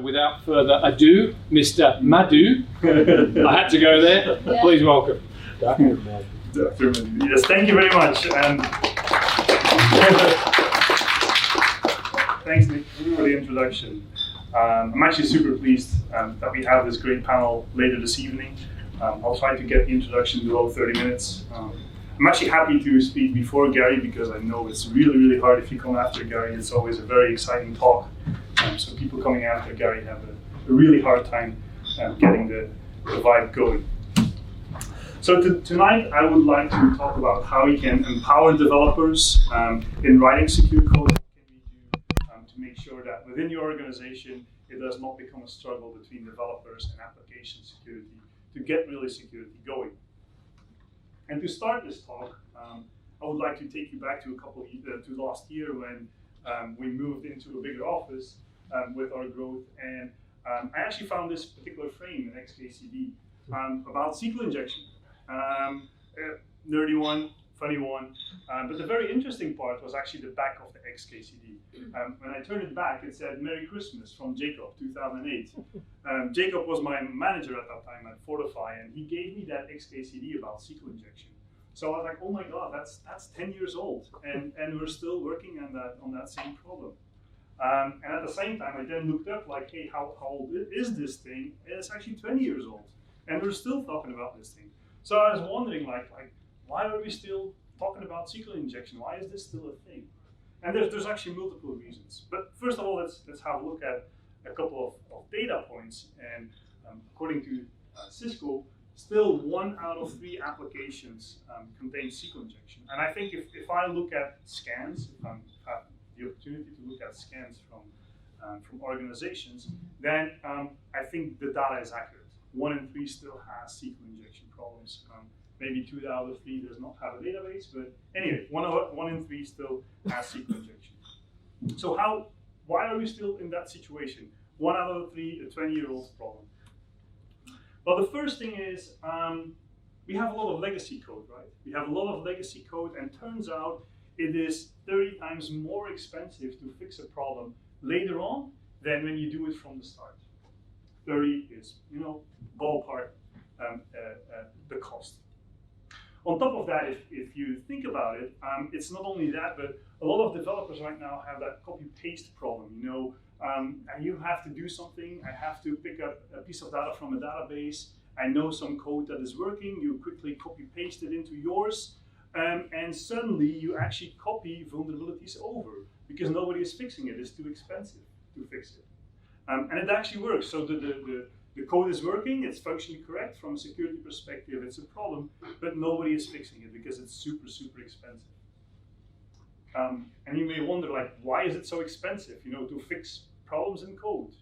without further ado, Mr. Madou. I had to go there. Yeah. Please welcome. Dr. Madou. Yes, thank you very much. Thanks, Nick, for the introduction. I'm actually super pleased that we have this great panel later this evening. I'll try to get the introduction below 30 minutes. I'm actually happy to speak before Gary because I know it's really, really hard if you come after Gary. It's always a very exciting talk. So people coming after Gary have a really hard time getting the vibe going. So tonight I would like to talk about how we can empower developers in writing secure code. What can we do to make sure that within your organization it does not become a struggle between developers and application security to get really security going. And to start this talk, I would like to take you back to to last year when we moved into a bigger office with our growth, and I actually found this particular frame in XKCD about SQL injection. Nerdy one, funny one, but the very interesting part was actually the back of the XKCD. When I turned it back, it said "Merry Christmas" from Jacob, 2008. Jacob was my manager at that time at Fortify, and he gave me that XKCD about SQL injection. So I was like, "Oh my God, that's 10 years old, and we're still working on that same problem." And at the same time, I then looked up like, "Hey, how old is this thing?" And it's actually 20 years old, and we're still talking about this thing. So I was wondering, like, why are we still talking about SQL injection? Why is this still a thing? And there's actually multiple reasons. But first of all, let's have a look at a couple of data points. And according to Cisco, still 1 out of 3 applications contain SQL injection. And I think if I look at scans, if I have the opportunity to look at scans from organizations, then I think the data is accurate. 1 in 3 still has SQL injection problems. Maybe 2 out of 3 does not have a database, but anyway, 1 in 3 still has SQL injection. So why are we still in that situation? 1 out of 3, a 20-year-old problem. Well, the first thing is we have a lot of legacy code, right? We have a lot of legacy code, and turns out it is 30 times more expensive to fix a problem later on than when you do it from the start. 30 is, ballpark the cost. On top of that, if you think about it, it's not only that, but a lot of developers right now have that copy-paste problem. You have to do something. I have to pick up a piece of data from a database. I know some code that is working. You quickly copy-paste it into yours, and suddenly you actually copy vulnerabilities over because nobody is fixing it. It's too expensive to fix it. And it actually works. So the code is working, it's functionally correct from a security perspective, it's a problem, but nobody is fixing it because it's super, super expensive. And you may wonder, why is it so expensive, to fix problems in code?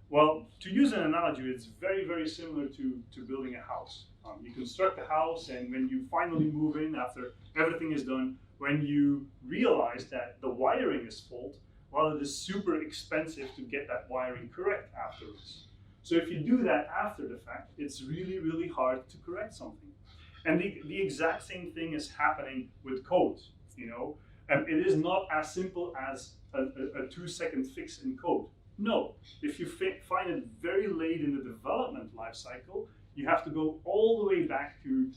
Well, to use an analogy, it's very, very similar to building a house. You construct a house, and when you finally move in after everything is done, when you realize that the wiring is fault, well, it is super expensive to get that wiring correct afterwards. So if you do that after the fact, it's really, really hard to correct something. And the exact same thing is happening with code, It is not as simple as a 2-second fix in code. No, if you find it very late in the development lifecycle, you have to go all the way back to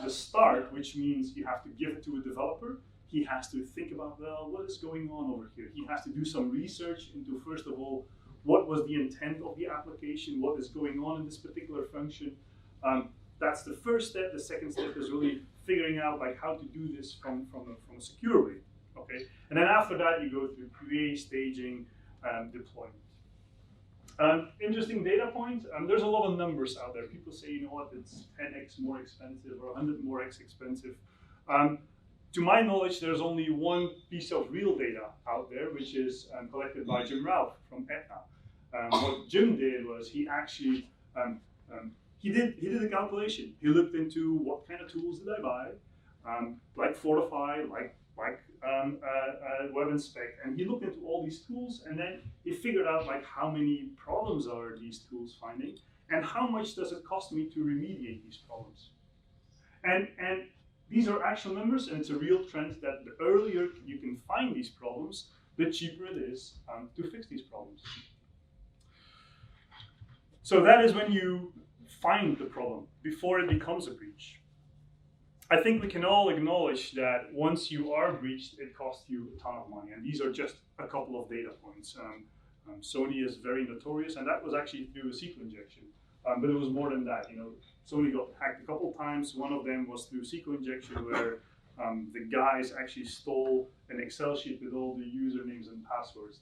the start, which means you have to give it to a developer. He has to think about, well, what is going on over here? He has to do some research into, first of all, what was the intent of the application? What is going on in this particular function? That's the first step. The second step is really figuring out how to do this from a secure way. Okay, and then after that you go through QA, staging, deployment. Interesting data point. There's a lot of numbers out there. People say, it's 10x more expensive or 100 more x expensive. To my knowledge, there's only one piece of real data out there, which is collected by Jim Ralph from Aetna. What Jim did was he actually he did a calculation. He looked into what kind of tools did I buy, like Fortify, like Web Inspect, and he looked into all these tools, and then he figured out how many problems are these tools finding, and how much does it cost me to remediate these problems. And these are actual numbers, and it's a real trend that the earlier you can find these problems, the cheaper it is to fix these problems. So that is when you find the problem before it becomes a breach. I think we can all acknowledge that once you are breached, it costs you a ton of money. And these are just a couple of data points. Sony is very notorious, and that was actually through a SQL injection. But it was more than that. Sony got hacked a couple of times. One of them was through SQL injection, where the guys actually stole an Excel sheet with all the usernames and passwords.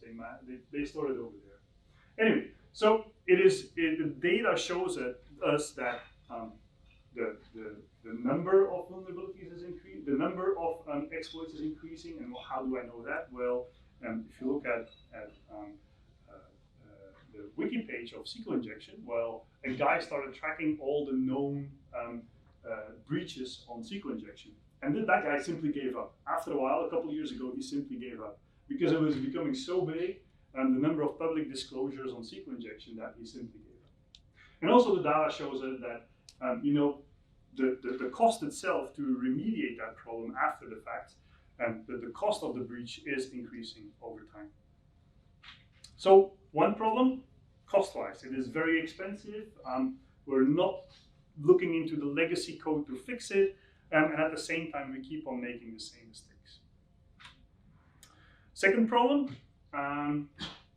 They stored it over there. Anyway, so the data shows us that the number of vulnerabilities is increasing, the number of exploits is increasing. And how do I know that? Well, if you look at the wiki page of SQL injection, well, a guy started tracking all the known breaches on SQL injection. And then that guy simply gave up. After a while, a couple of years ago, he simply gave up because it was becoming so big, the number of public disclosures on SQL injection, that he simply gave up. And also the data shows us that the cost itself to remediate that problem after the fact, the cost of the breach is increasing over time. So one problem, cost-wise, it is very expensive. We're not looking into the legacy code to fix it, and at the same time, we keep on making the same mistakes. Second problem,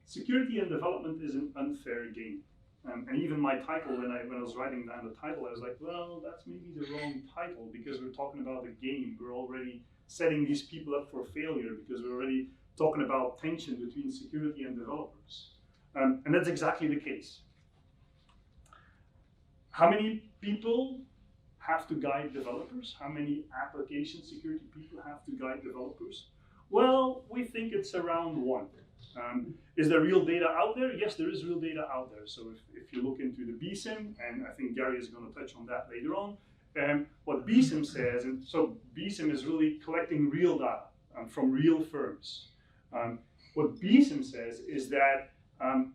security and development is an unfair game. And even my title, when I was writing down the title, I was like, well, that's maybe the wrong title, because we're talking about the game. We're already setting these people up for failure, because we're already talking about tension between security and developers. And that's exactly the case. How many people have to guide developers? How many application security people have to guide developers? Well, we think it's around 1. Is there real data out there? Yes, there is real data out there. So if you look into the BSIM, and I think Gary is going to touch on that later on, what BSIM says, and so BSIM is really collecting real data from real firms. What BSIM says is that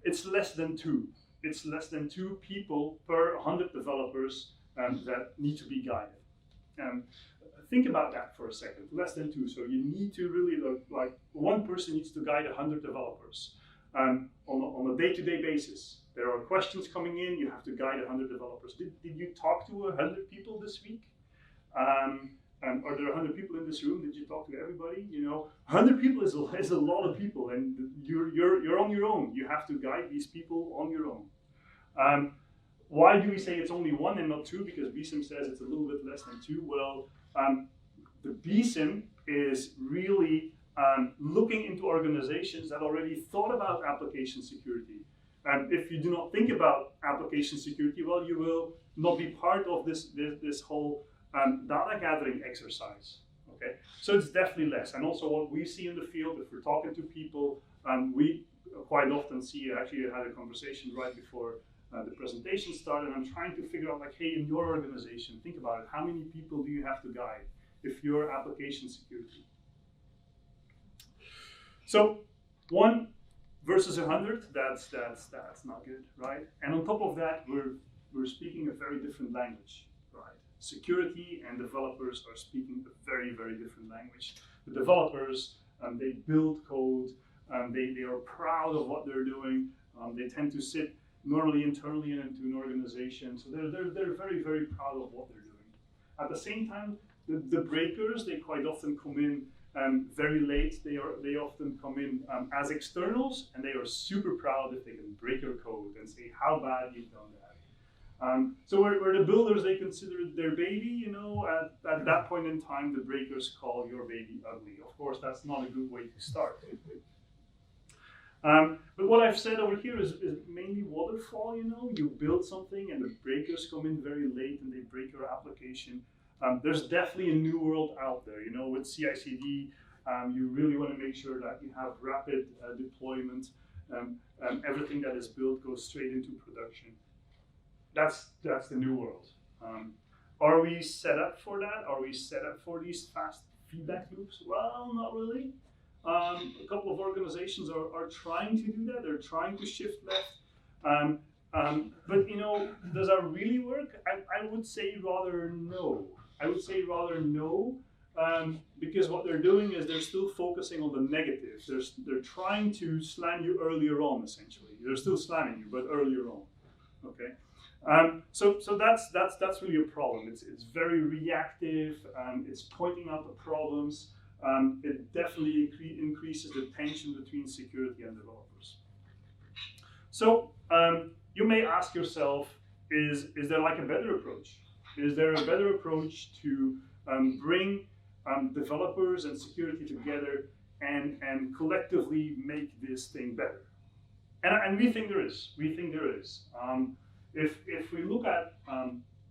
it's less than 2. It's less than 2 people per 100 developers that need to be guided. Think about that for a second, less than 2. So you need to really look like one person needs to guide 100 developers on a day-to-day basis. There are questions coming in, you have to guide 100 developers. Did you talk to 100 people this week? Are there 100 people in this room? Did you talk to everybody? 100 people is a lot of people, and you're on your own. You have to guide these people on your own. Why do we say it's only 1 and not 2? Because BSIM says it's a little bit less than 2. Well, the BSIM is really looking into organizations that already thought about application security. And if you do not think about application security, well, you will not be part of this whole data gathering exercise. Okay, so it's definitely less. And also what we see in the field, if we're talking to people, we quite often see, actually I had a conversation right before the presentation started, and I'm trying to figure out, like, hey, in your organization, think about it. How many people do you have to guide if you're application security? So 1 versus 100, that's not good, right? And on top of that, we're speaking a very different language, right? Security and developers are speaking a very, very different language. The developers, they build code, they are proud of what they're doing. They tend to sit normally internally into an organization, so they're very, very proud of what they're doing. At the same time, the breakers, they quite often come in very late. They often come in as externals, and they are super proud if they can break your code and say how bad you've done that. So where the builders, they consider it their baby, at that point in time, the breakers call your baby ugly. Of course, that's not a good way to start. But what I've said over here is mainly waterfall. You build something and the breakers come in very late and they break your application. There's definitely a new world out there. With CI/CD, you really want to make sure that you have rapid deployment. Everything that is built goes straight into production. That's the new world. Are we set up for that? Are we set up for these fast feedback loops? Well, not really. A couple of organizations are trying to do that. They're trying to shift left. But does that really work? I would say rather no. Because what they're doing is they're still focusing on the negatives. They're trying to slam you earlier on, essentially. They're still slamming you, but earlier on. Okay, so that's really a problem. It's very reactive. It's pointing out the problems. It definitely increases the tension between security and developers. So you may ask yourself, is there like a better approach? Is there a better approach to bring developers and security together and collectively make this thing better? And we think there is. We think there is. If we look at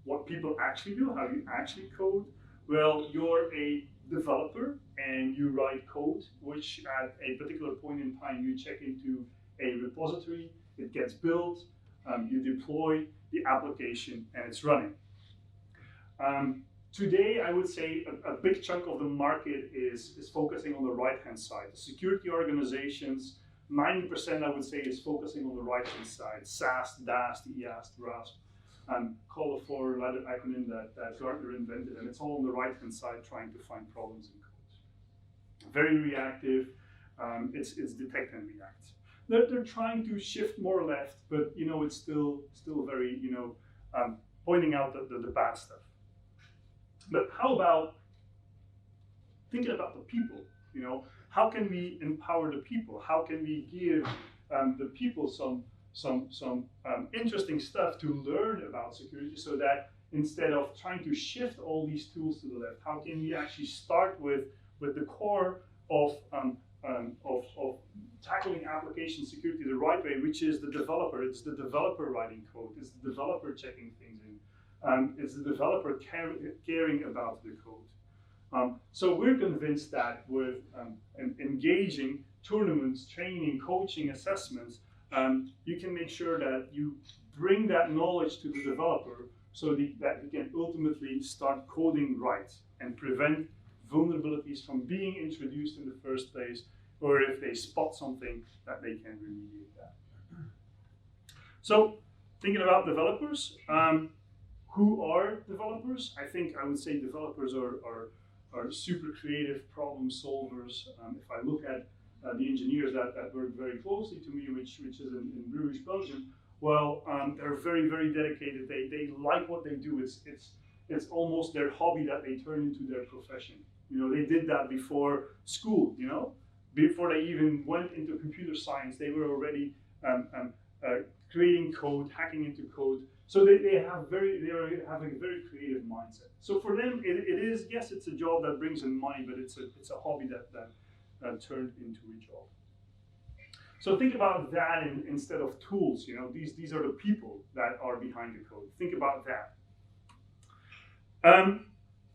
what people actually do, how you actually code, well, you're a developer and you write code, which at a particular point in time you check into a repository, it gets built, you deploy the application, and it's running. Today, I would say a big chunk of the market is focusing on the right-hand side. The security organizations, 90% I would say is focusing on the right-hand side. SAST, DAST, EAST, RASP, call a four-letter acronym that Gartner invented, and it's all on the right-hand side trying to find problems in code. Very reactive, it's detect and react. They're trying to shift more left, but it's still very pointing out the bad stuff. But how about thinking about the people? How can we empower the people? How can we give the people some interesting stuff to learn about security, so that instead of trying to shift all these tools to the left, how can we actually start with the core of tackling application security the right way, which is the developer. It's the developer writing code. It's the developer checking things in. It's the developer caring about the code. So we're convinced that with engaging tournaments, training, coaching, assessments, you can make sure that you bring that knowledge to the developer so that you can ultimately start coding right and prevent vulnerabilities from being introduced in the first place, or if they spot something, that they can remediate that. So thinking about developers, who are developers? I would say developers are super creative problem solvers. If I look at the engineers that work very closely to me, which is in Bruges, Belgium, well, they're very, very dedicated. They like what they do. It's almost their hobby that they turn into their profession. They did that before school, before they even went into computer science, they were already creating code, hacking into code. So they have a very creative mindset. So for them, it is, yes, it's a job that brings in money, but it's a hobby that turned into a job. So think about that instead of tools. These are the people that are behind the code. Think about that.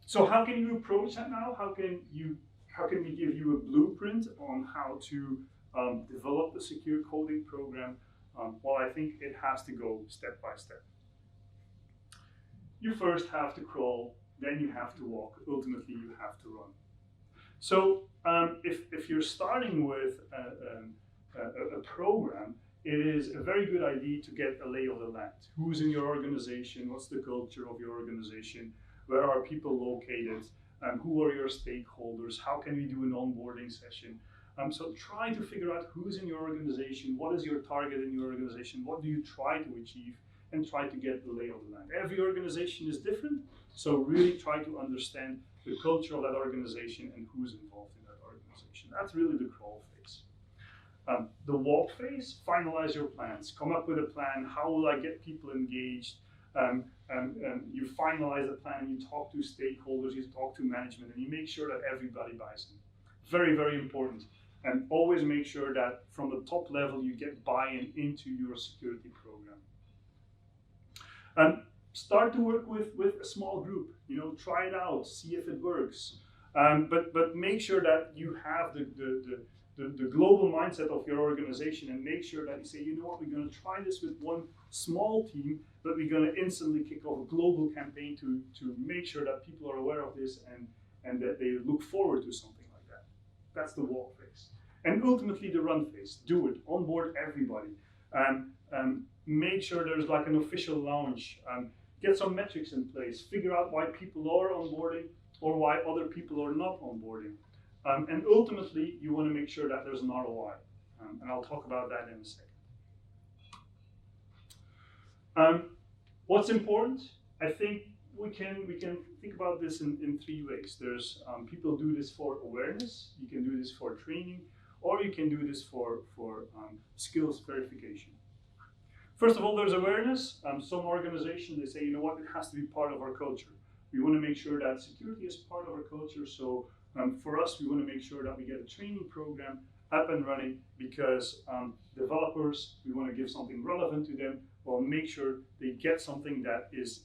So how can you approach that now? How can we give you a blueprint on how to develop a secure coding program? Well, I think it has to go step by step. You first have to crawl, then you have to walk, ultimately you have to run. So if you're starting with a program, it is a very good idea to get a lay of the land. Who's in your organization? What's the culture of your organization? Where are people located? Who are your stakeholders? How can we do an onboarding session? So try to figure out who's in your organization, what is your target in your organization, what do you try to achieve, and try to get the lay of the land. Every organization is different, so really try to understand the culture of that organization and who's involved in that organization. That's really the crawl phase. The walk phase, finalize your plans. Come up with a plan. How will I get people engaged? You finalize the plan, you talk to stakeholders, you talk to management, and you make sure that everybody buys in. Very, very important. And always make sure that from the top level you get buy-in into your security program. Start to work with a small group. Try it out, see if it works. But make sure that you have the global mindset of your organization, and make sure that you say, we're going to try this with one small team, but we're going to instantly kick off a global campaign to make sure that people are aware of this and that they look forward to something like that. That's the walk phase. And ultimately the run phase. Do it. Onboard everybody. Make sure there's like an official launch. Get some metrics in place. Figure out why people are onboarding or why other people are not onboarding. And ultimately, you want to make sure that there's an ROI. And I'll talk about that in a second. What's important? I think we can think about this in three ways. There's people do this for awareness, you can do this for training, or you can do this for skills verification. First of all, there's awareness. Some organizations, they say, you know what, it has to be part of our culture. We want to make sure that security is part of our culture. So for us, we want to make sure that we get a training program up and running, because developers, we want to give something relevant to them, or make sure they get something that is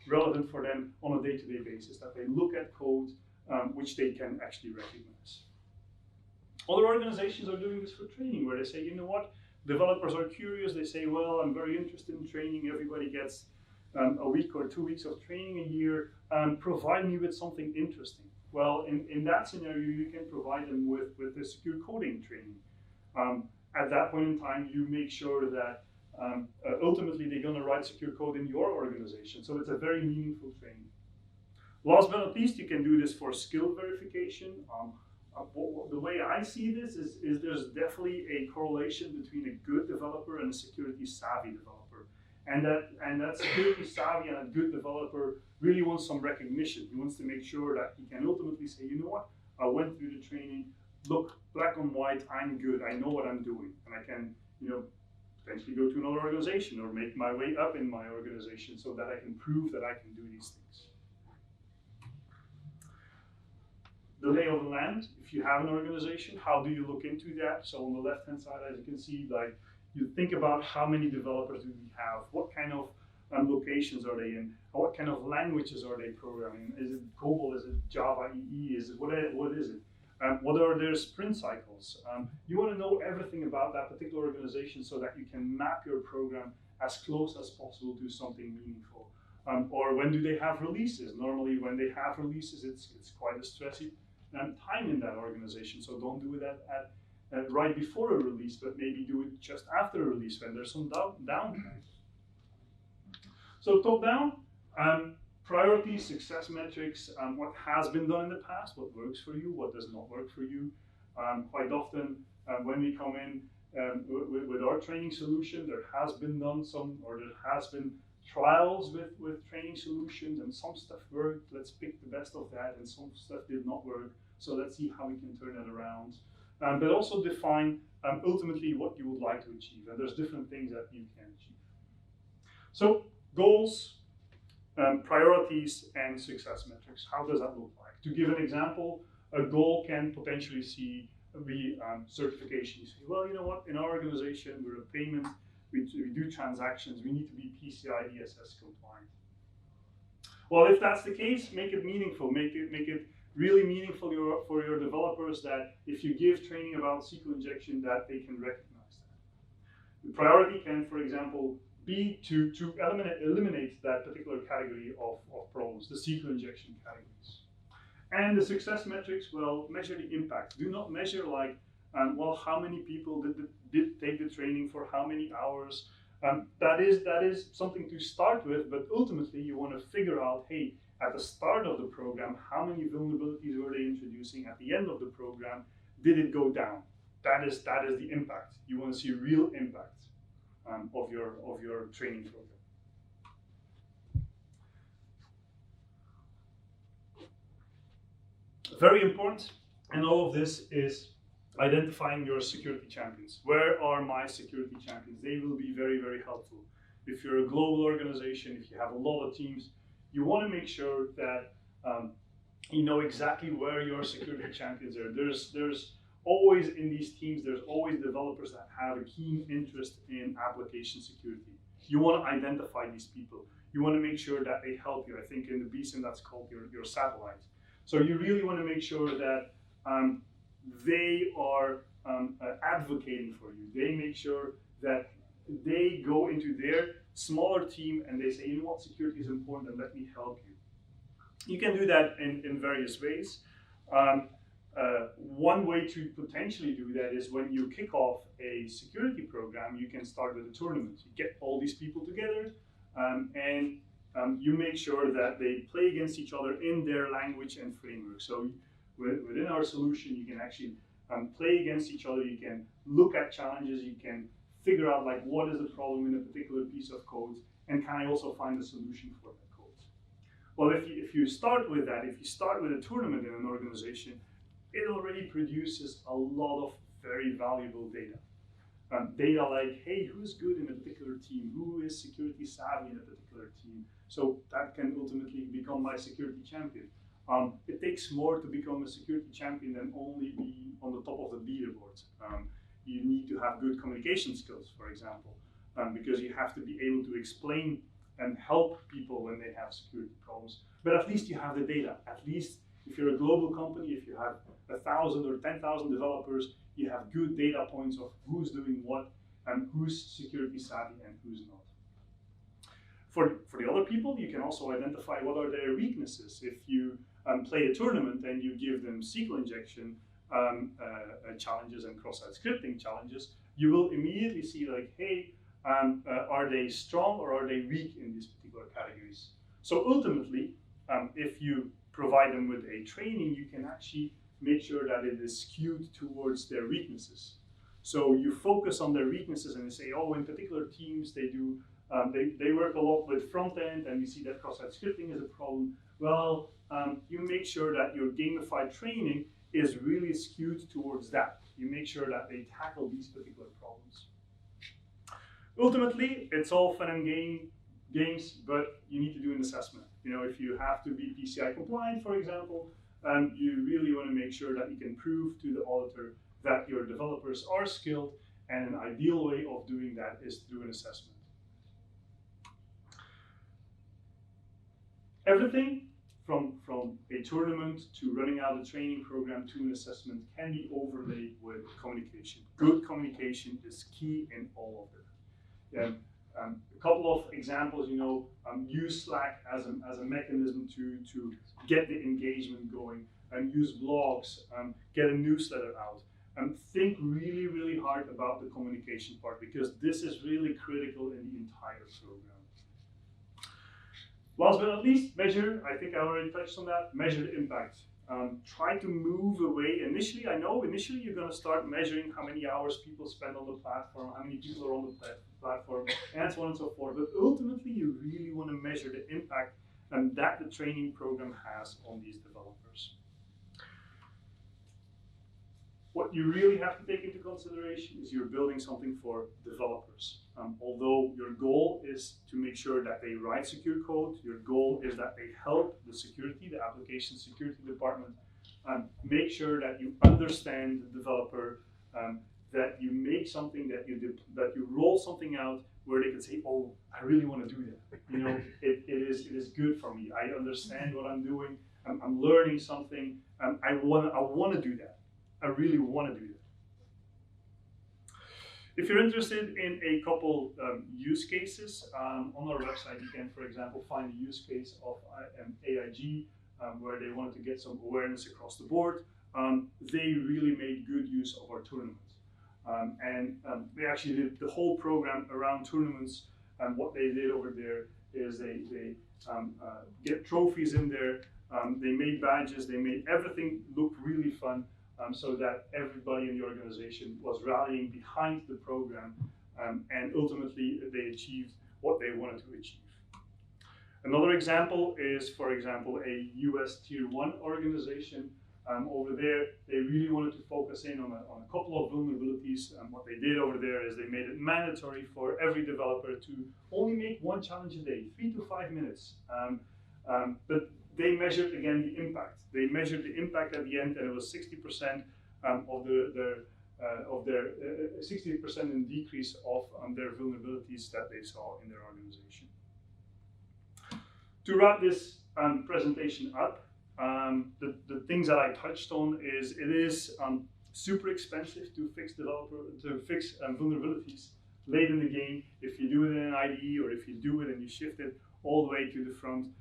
relevant for them on a day-to-day basis, that they look at code which they can actually recognize. Other organizations are doing this for training, where they say, you know what, developers are curious, they say, well, I'm very interested in training, everybody gets a week or 2 weeks of training a year, provide me with something interesting. Well, in that scenario, you can provide them with the secure coding training. At that point in time, you make sure that ultimately they're going to write secure code in your organization. So it's a very meaningful training. Last but not least, you can do this for skill verification. The way I see this is there's definitely a correlation between a good developer and a security savvy developer. And that security savvy and a good developer really wants some recognition. He wants to make sure that he can ultimately say, you know what, I went through the training, look, black on white, I'm good, I know what I'm doing. And I can, potentially go to another organization or make my way up in my organization so that I can prove that I can do these things. The lay of the land, if you have an organization, how do you look into that? So on the left-hand side, as you can see, like, you think about how many developers do we have, what kind of locations are they in, what kind of languages are they programming, is it COBOL, is it Java EE, is it what is it? What are their sprint cycles? You want to know everything about that particular organization so that you can map your program as close as possible to something meaningful. Or when do they have releases? Normally when they have releases, it's quite a stressy time in that organization, so don't do it at right before a release, but maybe do it just after a release when there's some downtime. So top down, priorities, success metrics, what has been done in the past, what works for you, what does not work for you. Quite often when we come in with our training solution, there has been trials with training solutions, and some stuff worked, let's pick the best of that, and some stuff did not work, so let's see how we can turn it around. But also define ultimately what you would like to achieve, and there's different things that you can achieve. So goals, priorities, and success metrics. How does that look like? To give an example, a goal can potentially be certification. You say, well, you know what, in our organization, we're a payment, we do transactions, we need to be PCI DSS compliant. Well, if that's the case, make it meaningful, make it really meaningful for your developers, that if you give training about SQL injection, that they can recognize that. The priority can, for example, be to eliminate that particular category of problems, the SQL injection categories. And the success metrics, well, measure the impact. Do not measure like, well, how many people did take the training for how many hours. That is something to start with, but ultimately you want to figure out, hey, at the start of the program, how many vulnerabilities were they introducing? At the end of the program, did it go down? That is the impact. You want to see real impact of your training program. Very important in all of this is identifying your security champions. Where are my security champions? They will be very, very helpful. If you're a global organization, if you have a lot of teams, you want to make sure that you know exactly where your security champions are. There's always in these teams, there's always developers that have a keen interest in application security. You want to identify these people. You want to make sure that they help you. I think in the BSIM that's called your satellite. So you really want to make sure that they are advocating for you. They make sure that they go into their smaller team and they say, you know what, security is important and let me help you. You can do that in various ways. One way to potentially do that is when you kick off a security program, you can start with a tournament. You get all these people together and you make sure that they play against each other in their language and framework. So within our solution, you can actually play against each other. You can look at challenges. You can figure out like what is the problem in a particular piece of code, and can I also find a solution for that code? Well, if you start with that, if you start with a tournament in an organization, it already produces a lot of very valuable data. Data like, hey, who's good in a particular team? Who is security savvy in a particular team? So that can ultimately become my security champion. It takes more to become a security champion than only be on the top of the leaderboard. You need to have good communication skills, for example, because you have to be able to explain and help people when they have security problems. But at least you have the data. At least if you're a global company, if you have 1,000 or 10,000 developers, you have good data points of who's doing what and who's security savvy and who's not. For the other people, you can also identify what are their weaknesses. If you play a tournament and you give them SQL injection challenges and cross-site scripting challenges, you will immediately see like, hey, are they strong or are they weak in these particular categories? So ultimately, if you provide them with a training, you can actually make sure that it is skewed towards their weaknesses. So you focus on their weaknesses and you say, oh, in particular teams, they do they work a lot with front end, and we see that cross-site scripting is a problem. Well, you make sure that your gamified training is really skewed towards that. You make sure that they tackle these particular problems. Ultimately, it's all fun and games, but you need to do an assessment. You know, if you have to be PCI compliant, for example, you really want to make sure that you can prove to the auditor that your developers are skilled, and an ideal way of doing that is through an assessment. Everything from a tournament to running out a training program to an assessment can be overlaid with communication. Good communication is key in all of it. A couple of examples, you know, use Slack as a mechanism to get the engagement going, and use blogs, get a newsletter out. Think really, really hard about the communication part, because this is really critical in the entire program. Last but not least, measure. I think I already touched on that. Measure the impact. Try to move away. Initially you're going to start measuring how many hours people spend on the platform, how many people are on the platform, and so on and so forth. But ultimately, you really want to measure the impact that the training program has on these developers. What you really have to take into consideration is you're building something for developers. Although your goal is to make sure that they write secure code, your goal is that they help the security, the application security department, make sure that you understand the developer, that you make something, that you roll something out where they can say, oh, I really want to do that. You know, it is good for me. I understand what I'm doing. I'm learning something. I want to do that. I really want to do that. If you're interested in a couple use cases, on our website you can, for example, find a use case of AIG where they wanted to get some awareness across the board. They really made good use of our tournament. They actually did the whole program around tournaments, and what they did over there is they get trophies in there, they made badges, they made everything look really fun. So that everybody in the organization was rallying behind the program, and ultimately they achieved what they wanted to achieve. Another example is, for example, a US Tier 1 organization. Over there, they really wanted to focus in on a couple of vulnerabilities. What they did over there is they made it mandatory for every developer to only make one challenge a day, 3 to 5 minutes. But they measured again the impact. They measured the impact at the end, and it was 60% of their 60% in decrease of their vulnerabilities that they saw in their organization. To wrap this presentation up, the things that I touched on is it is super expensive to fix vulnerabilities late in the game. If you do it in an IDE, or if you do it and you shift it all the way to the front,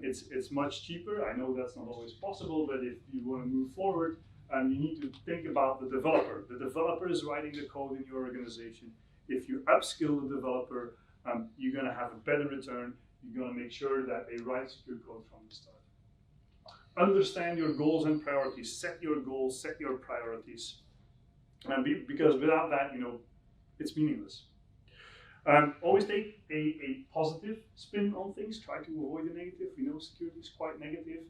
it's much cheaper. I know that's not always possible, but if you want to move forward, you need to think about the developer. The developer is writing the code in your organization. If you upskill the developer, you're going to have a better return. You're going to make sure that they write secure code from the start. Understand your goals and priorities. Set your goals, set your priorities. Because without that, you know, it's meaningless. Always take a positive spin on things. Try to avoid the negative. We know security is quite negative.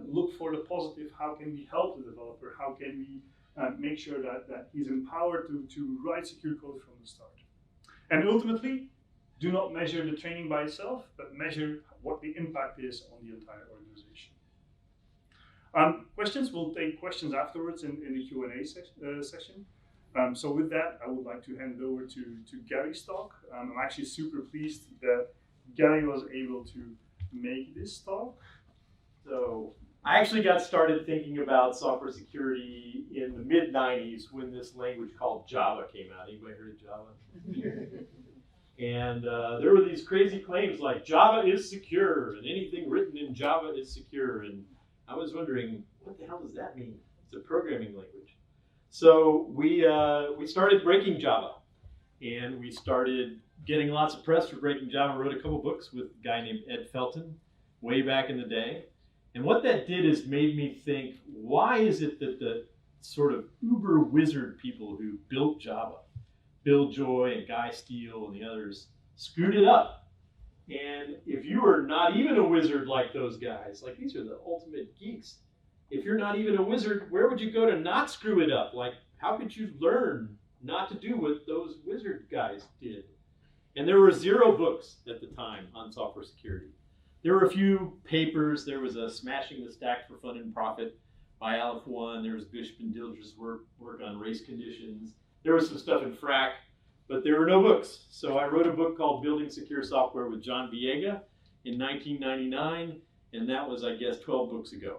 Look for the positive. How can we help the developer? How can we make sure that he's empowered to write secure code from the start? And ultimately, do not measure the training by itself, but measure what the impact is on the entire organization. Questions, we'll take questions afterwards in the Q&A session. So with that, I would like to hand it over to Gary's talk. I'm actually super pleased that Gary was able to make this talk. So I actually got started thinking about software security in the mid-90s when this language called Java came out. Anybody heard of Java? And there were these crazy claims like Java is secure and anything written in Java is secure. And I was wondering, what the hell does that mean? It's a programming language. So we started breaking Java, and we started getting lots of press for breaking Java. Wrote a couple books with a guy named Ed Felton way back in the day. And what that did is made me think, why is it that the sort of uber wizard people who built Java, Bill Joy and Guy Steele and the others, screwed it up? And if you are not even a wizard like those guys, like these are the ultimate geeks, if you're not even a wizard, where would you go to not screw it up? Like, how could you learn not to do what those wizard guys did? And there were 0 books at the time on software security. There were a few papers. There was a Smashing the Stack for Fun and Profit by Aleph One. There was Bishop and Dilger's work on race conditions. There was some stuff in Frac, but there were no books. So I wrote a book called Building Secure Software with John Viega in 1999, and that was, I guess, 12 books ago.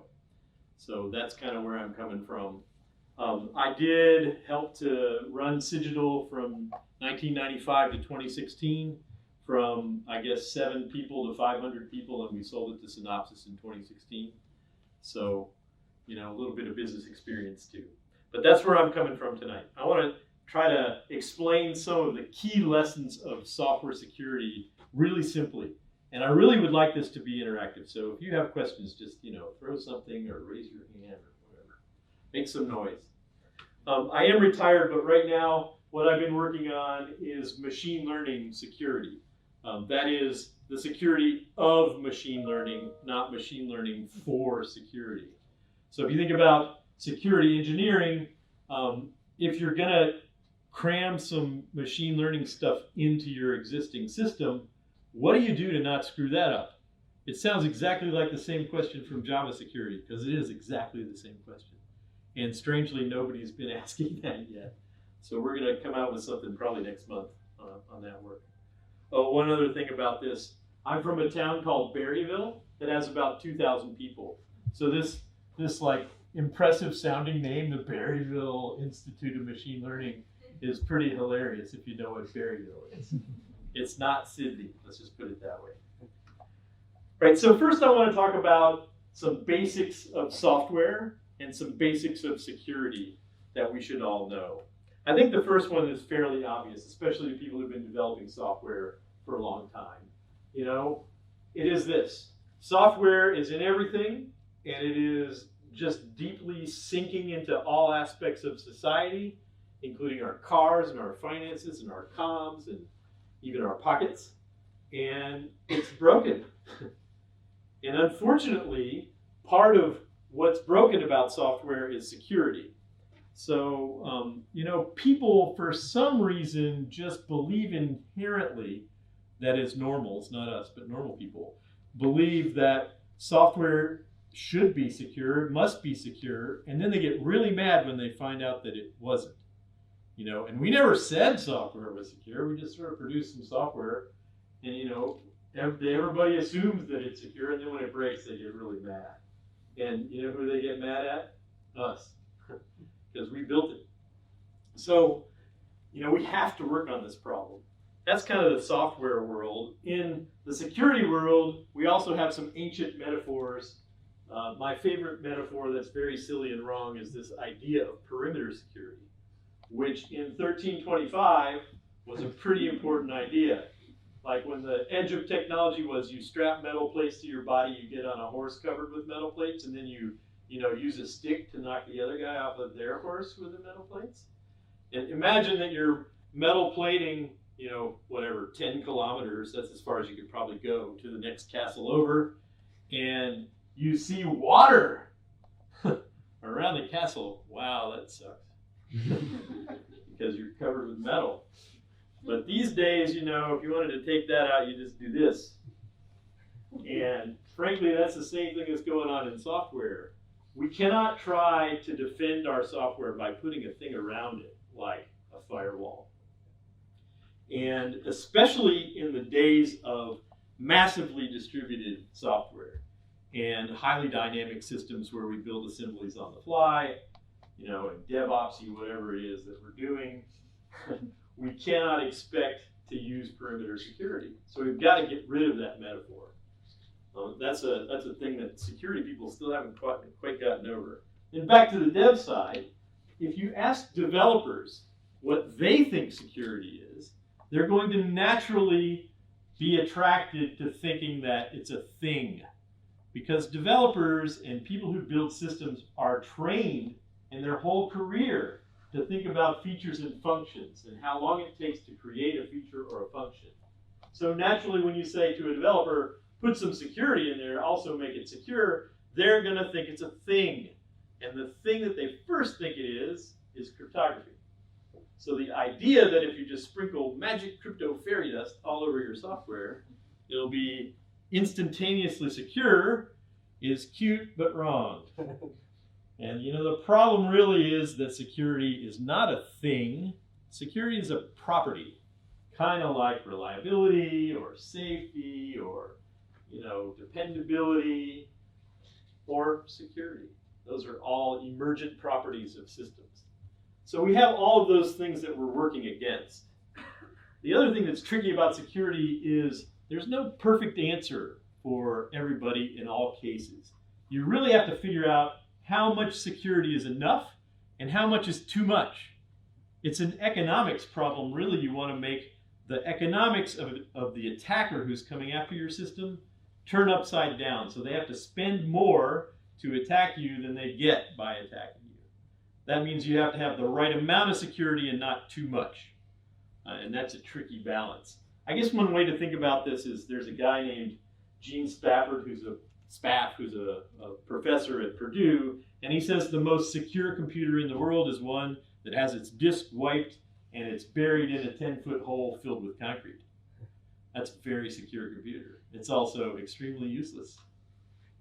So that's kind of where I'm coming from. I did help to run Cigital from 1995 to 2016, from, I guess, 7 people to 500 people, and we sold it to Synopsys in 2016. So, you know, a little bit of business experience too. But that's where I'm coming from tonight. I want to try to explain some of the key lessons of software security really simply. And I really would like this to be interactive. So if you have questions, just, you know, throw something or raise your hand or whatever. Make some noise. I am retired, but right now what I've been working on is machine learning security. That is the security of machine learning, not machine learning for security. So if you think about security engineering, if you're going to cram some machine learning stuff into your existing system, what do you do to not screw that up? It sounds exactly like the same question from Java security, because it is exactly the same question. And strangely, nobody's been asking that yet. So we're going to come out with something probably next month on that work. Oh, one other thing about this. I'm from a town called Berryville that has about 2,000 people. So this like impressive sounding name, the Berryville Institute of Machine Learning, is pretty hilarious if you know what Berryville is. It's not Sydney, let's just put it that way. Right, so first I want to talk about some basics of software and some basics of security that we should all know. I think the first one is fairly obvious, especially to people who've been developing software for a long time. You know, it is this. Software is in everything, and it is just deeply sinking into all aspects of society, including our cars and our finances and our comms and even our pockets, and it's broken. And unfortunately, part of what's broken about software is security. So, you know, people for some reason just believe inherently, that is normals, not us, but normal people, believe that software should be secure, must be secure, and then they get really mad when they find out that it wasn't. You know, and we never said software was secure. We just sort of produced some software, and you know, everybody assumes that it's secure, and then when it breaks, they get really mad. And you know who they get mad at? Us, because we built it. So, you know, we have to work on this problem. That's kind of the software world. In the security world, we also have some ancient metaphors. My favorite metaphor that's very silly and wrong is this idea of perimeter security, which in 1325 was a pretty important idea. Like when the edge of technology was you strap metal plates to your body, you get on a horse covered with metal plates, and then you use a stick to knock the other guy off of their horse with the metal plates. And imagine that you're metal plating, whatever, 10 kilometers, that's as far as you could probably go to the next castle over, and you see water around the castle. Wow, that sucks. Because you're covered with metal. But these days, if you wanted to take that out, you just do this. And frankly, that's the same thing that's going on in software. We cannot try to defend our software by putting a thing around it, like a firewall. And especially in the days of massively distributed software and highly dynamic systems where we build assemblies on the fly, and DevOps-y, whatever it is that we're doing, we cannot expect to use perimeter security. So we've got to get rid of that metaphor. That's a thing that security people still haven't quite gotten over. And back to the dev side, if you ask developers what they think security is, they're going to naturally be attracted to thinking that it's a thing. Because developers and people who build systems are trained in their whole career to think about features and functions and how long it takes to create a feature or a function. So naturally, when you say to a developer, put some security in there, also make it secure, they're going to think it's a thing. And the thing that they first think it is cryptography. So the idea that if you just sprinkle magic crypto fairy dust all over your software, it'll be instantaneously secure is cute but wrong. And the problem really is that security is not a thing. Security is a property, kind of like reliability or safety or dependability or security. Those are all emergent properties of systems. So we have all of those things that we're working against. The other thing that's tricky about security is there's no perfect answer for everybody in all cases. You really have to figure out how much security is enough and how much is too much. It's an economics problem, really. You want to make the economics of the attacker who's coming after your system turn upside down. So they have to spend more to attack you than they get by attacking you. That means you have to have the right amount of security and not too much. And that's a tricky balance. I guess one way to think about this is there's a guy named Gene Spafford who's a professor at Purdue, and he says the most secure computer in the world is one that has its disk wiped and it's buried in a 10-foot hole filled with concrete. That's a very secure computer. It's also extremely useless,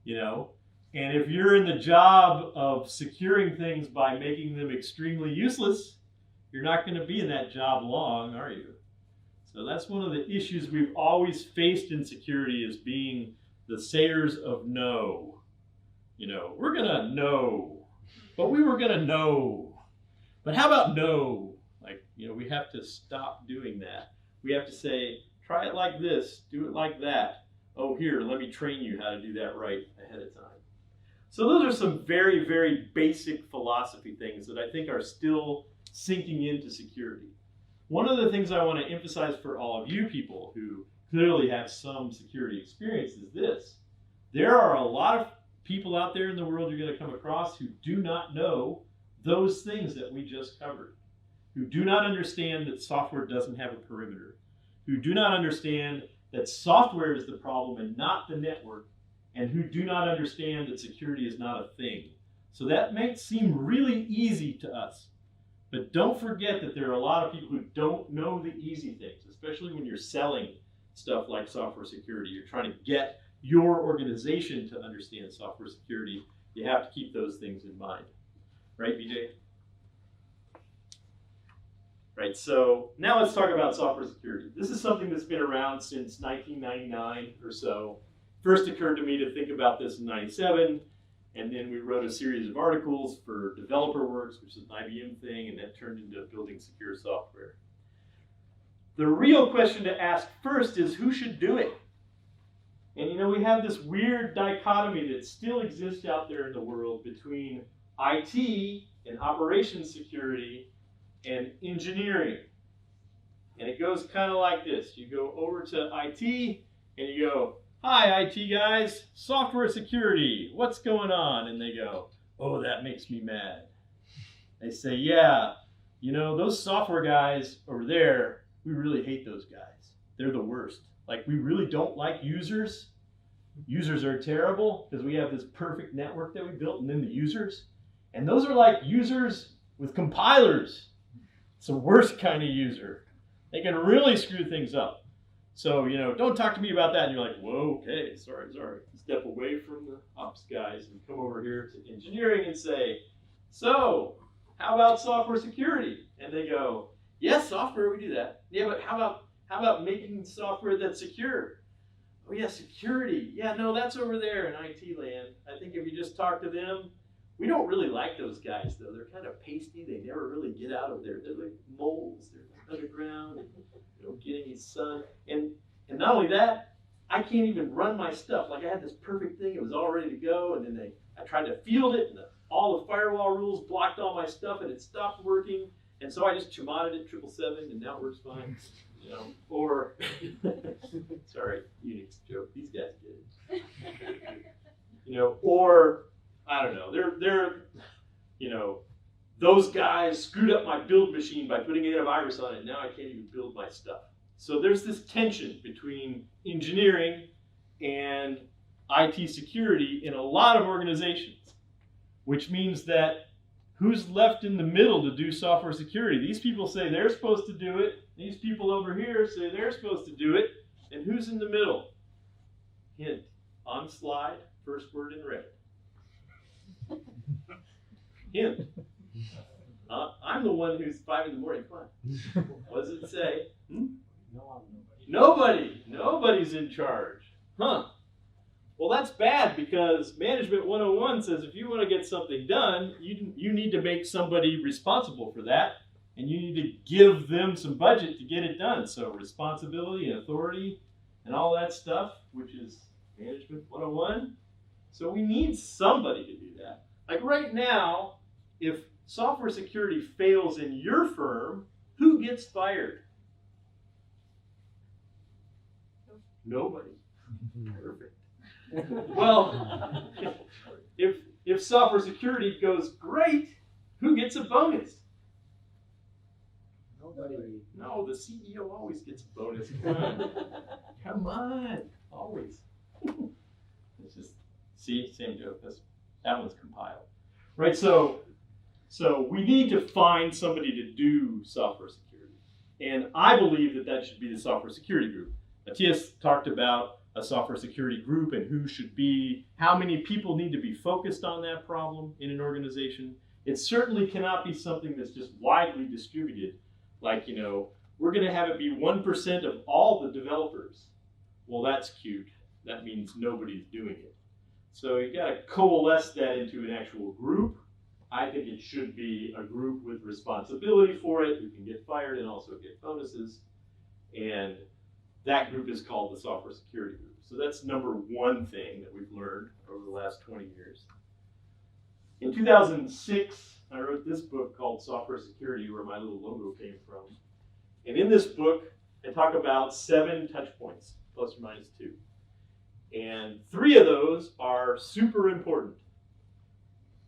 And if you're in the job of securing things by making them extremely useless, you're not going to be in that job long, are you? So that's one of the issues we've always faced in security, is being the sayers of no. We're going to know, but we were going to know. But how about no? We have to stop doing that. We have to say, try it like this, do it like that. Oh, here, let me train you how to do that right ahead of time. So those are some very, very basic philosophy things that I think are still sinking into security. One of the things I want to emphasize for all of you people who clearly have some security experience is this. There are a lot of people out there in the world you're going to come across who do not know those things that we just covered, who do not understand that software doesn't have a perimeter, who do not understand that software is the problem and not the network, and who do not understand that security is not a thing. So that might seem really easy to us. But don't forget that there are a lot of people who don't know the easy things, especially when you're selling stuff like software security. You're trying to get your organization to understand software security. You have to keep those things in mind. Right, BJ? Right, so now let's talk about software security. This is something that's been around since 1999 or so. First occurred to me to think about this in 97, and then we wrote a series of articles for DeveloperWorks, which is an IBM thing, and that turned into building secure software. The real question to ask first is who should do it? And we have this weird dichotomy that still exists out there in the world between IT and operations security and engineering. And it goes kind of like this. You go over to IT and you go, "Hi, IT guys, software security, what's going on?" And they go, "Oh, that makes me mad." They say, "Yeah, you know, those software guys over there, we really hate those guys. They're the worst. Like, we really don't like users. Users are terrible because we have this perfect network that we built, and then the users. And those are like users with compilers. It's the worst kind of user. They can really screw things up. So, you know, don't talk to me about that. And you're like, whoa, okay, sorry. Step away from the ops guys and come over here to engineering and say, so, how about software security? And they go, yes, software, we do that. Yeah, but how about making software that's secure? Oh yeah, security. Yeah, no, that's over there in IT land. I think if you just talk to them, we don't really like those guys though. They're kind of pasty. They never really get out of there. They're like moles. They're like underground. And they don't get any sun. And not only that, I can't even run my stuff. Like I had this perfect thing. It was all ready to go. And then I tried to field it, and all the firewall rules blocked all my stuff, and it stopped working. And so I just chmoded it 777, and now it works fine. You know, or sorry, Unix joke. These guys get it. You know, or I don't know. They're you know, those guys screwed up my build machine by putting antivirus on it. Now I can't even build my stuff. So there's this tension between engineering and IT security in a lot of organizations, which means that who's left in the middle to do software security? These people say they're supposed to do it. These people over here say they're supposed to do it. And who's in the middle? Hint, on slide, first word in red. Hint. I'm the one who's 5 in the morning. Come on. What does it say? Nobody. Nobody's in charge. Huh. Well, that's bad because Management 101 says if you want to get something done, you need to make somebody responsible for that, and you need to give them some budget to get it done. So responsibility and authority and all that stuff, which is Management 101. So we need somebody to do that. Like right now, if software security fails in your firm, who gets fired? Nobody. Perfect. Well, if software security goes great, who gets a bonus? Nobody. No, the CEO always gets a bonus. Come on. Always. It's just, see, same joke. That one's compiled. Right, so we need to find somebody to do software security. And I believe that should be the software security group. Matias talked about a software security group and who should be, how many people need to be focused on that problem in an organization. It certainly cannot be something that's just widely distributed. Like, you know, we're going to have it be 1% of all the developers. Well, that's cute. That means nobody's doing it. So you got to coalesce that into an actual group. I think it should be a group with responsibility for it, who can get fired and also get bonuses. And that group is called the software security group. So that's number one thing that we've learned over the last 20 years. In 2006, I wrote this book called Software Security, where my little logo came from. And in this book, I talk about 7 touch points, plus or minus 2. And 3 of those are super important.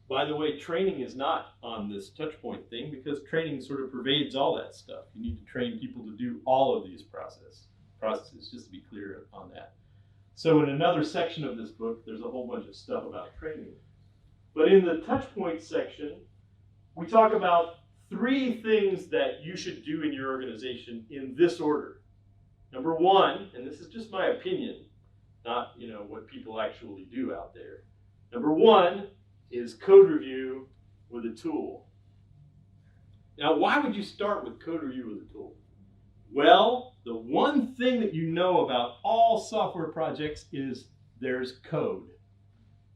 By the way, training is not on this touch point thing because training sort of pervades all that stuff. You need to train people to do all of these processes, just to be clear on that. So in another section of this book, there's a whole bunch of stuff about training. But in the touch point section, we talk about 3 things that you should do in your organization in this order. Number 1, and this is just my opinion, not what people actually do out there. Number 1 is code review with a tool. Now, why would you start with code review with a tool? Well, the one thing that you know about all software projects is there's code,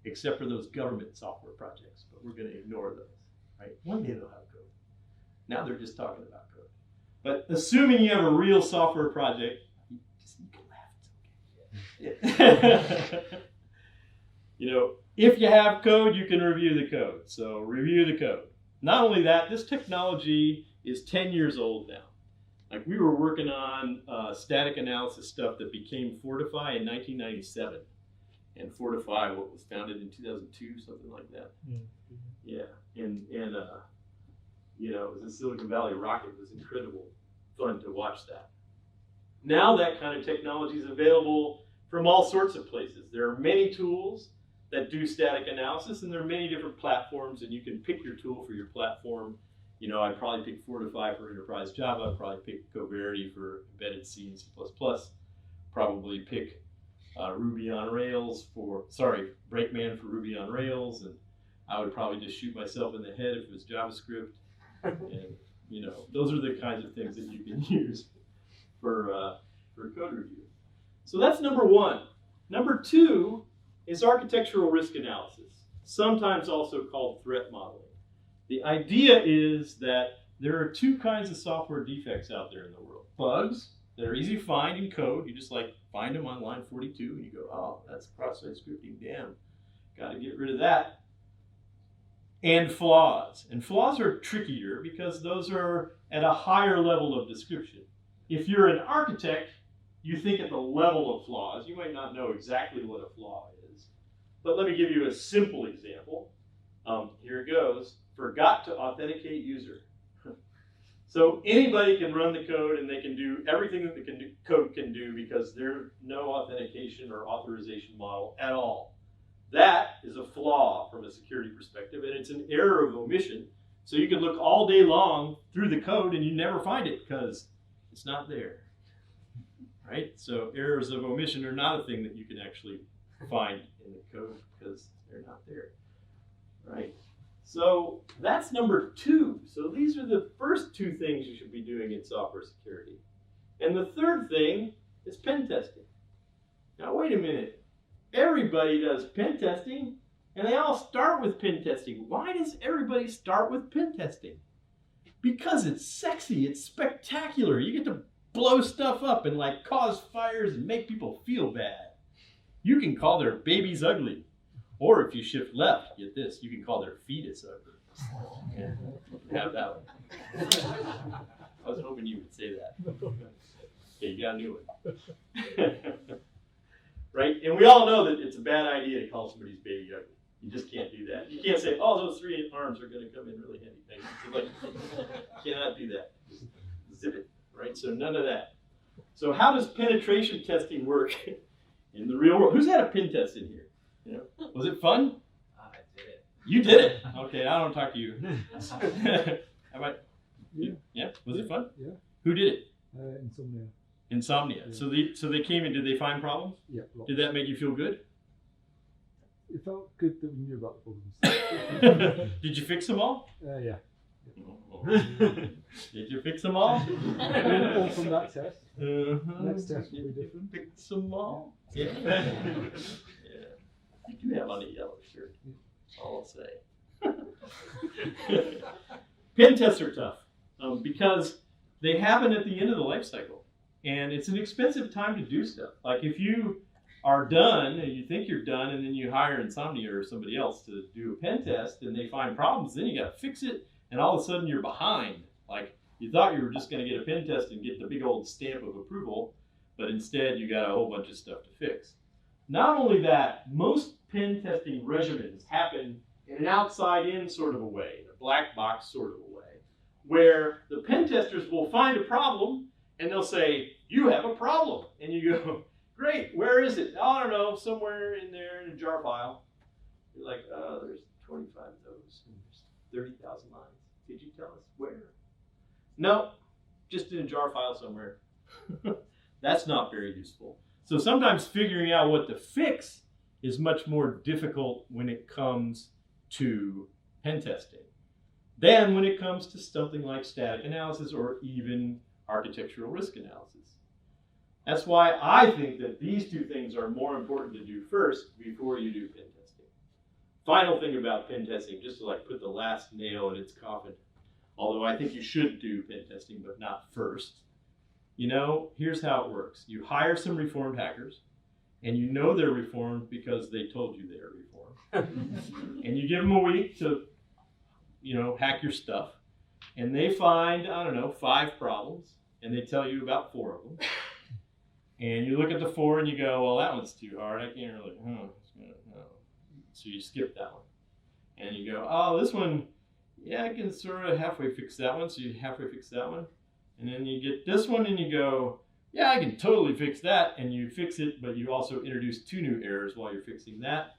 except for those government software projects, but we're going to ignore those, right? One day they'll have code. Now they're just talking about code. But assuming you have a real software project, you can laugh, it's okay. If you have code, you can review the code. So review the code. Not only that, this technology is 10 years old now. Like we were working on static analysis stuff that became Fortify in 1997. And Fortify, what was founded in 2002, something like that. Yeah. And You know, it was a Silicon Valley rocket. It was incredible fun to watch that. Now that kind of technology is available from all sorts of places. There are many tools that do static analysis, and there are many different platforms, and you can pick your tool for your platform. You know, I'd probably pick Fortify for enterprise Java. I'd probably pick Coverity for embedded C and C++. Probably pick Ruby on Rails Brakeman for Ruby on Rails, and I would probably just shoot myself in the head if it was JavaScript. And you know, those are the kinds of things that you can use for code review. So that's number one. Number two is architectural risk analysis, sometimes also called threat modeling. The idea is that there are two kinds of software defects out there in the world. Bugs that are easy to find in code. You just like find them on line 42 and you go, oh, that's cross-site scripting, damn, got to get rid of that. And flaws. And flaws are trickier because those are at a higher level of description. If you're an architect, you think at the level of flaws. You might not know exactly what a flaw is. But let me give you a simple example. Here it goes. Forgot to authenticate user. So anybody can run the code and they can do everything that the code can do because there's no authentication or authorization model at all. That is a flaw from a security perspective, and it's an error of omission. So you can look all day long through the code and you never find it because it's not there. Right? So errors of omission are not a thing that you can actually find in the code because they're not there. Right? So that's number two. So these are the first two things you should be doing in software security. And the third thing is pen testing. Now wait a minute. Everybody does pen testing, and they all start with pen testing. Why does everybody start with pen testing? Because it's sexy, it's spectacular. You get to blow stuff up and like cause fires and make people feel bad. You can call their babies ugly. Or if you shift left, get this, you can call their fetus ugly. Yeah, have that one. I was hoping you would say that. Okay, you got a new one. Right? And we all know that it's a bad idea to call somebody's baby ugly. You just can't do that. You can't say, oh, those 3 arms are going to come in really handy. Like, you cannot do that. Just zip it, right? So none of that. So how does penetration testing work in the real world? Who's had a pen test in here? You know, was it fun? I did it. You did it? Okay, I don't talk to you. How about you? Yeah? Was it fun? Yeah. Who did it? Insomnia. Insomnia. Yeah. So they came in, did they find problems? Yeah. Lots. Did that make you feel good? It felt good that we knew about the problems. Did you fix them all? Yeah. Did you fix them all? All from that test. Uh-huh. Next test will be different. Fix them all. Yeah. Yeah. You can have on a yellow shirt. All I'll say. Pen tests are tough because they happen at the end of the life cycle, and it's an expensive time to do stuff. Like if you are done and you think you're done, and then you hire Insomnia or somebody else to do a pen test, and they find problems, then you got to fix it, and all of a sudden you're behind. Like you thought you were just going to get a pen test and get the big old stamp of approval, but instead you got a whole bunch of stuff to fix. Not only that, most pen testing regimens happen in an outside-in sort of a way, in a black box sort of a way, where the pen testers will find a problem and they'll say, you have a problem. And you go, great, where is it? Oh, I don't know, somewhere in there in a jar file. You're like, there's 25 of those and there's 30,000 lines. Did you tell us where? No, just in a jar file somewhere. That's not very useful. So sometimes figuring out what to fix is much more difficult when it comes to pen testing than when it comes to something like static analysis or even architectural risk analysis. That's why I think that these two things are more important to do first before you do pen testing. Final thing about pen testing, just to like put the last nail in its coffin, although I think you should do pen testing, but not first. You know, here's how it works. You hire some reformed hackers, and you know they're reformed because they told you they're reformed. And you give them a week to, you know, hack your stuff. And they find, I don't know, 5 problems, and they tell you about 4 of them. And you look at the 4 and you go, well, that one's too hard. I can't really, no. So you skip that one. And you go, oh, this one, yeah, I can sort of halfway fix that one. So you halfway fix that one. And then you get this one and you go, yeah, I can totally fix that. And you fix it, but you also introduce 2 new errors while you're fixing that.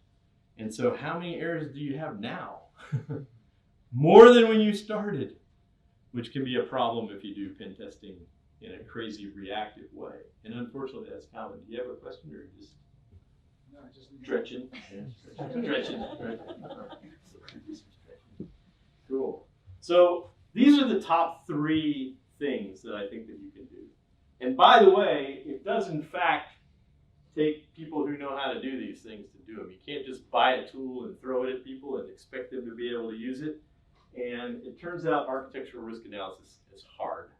And so how many errors do you have now? More than when you started, which can be a problem if you do pen testing in a crazy reactive way. And unfortunately, that's common. Do you have a question or just stretching? Stretching. Right. Cool. So these are the top 3 things that I think that you can do. And by the way, it does in fact take people who know how to do these things to do them. You can't just buy a tool and throw it at people and expect them to be able to use it. And it turns out architectural risk analysis is hard.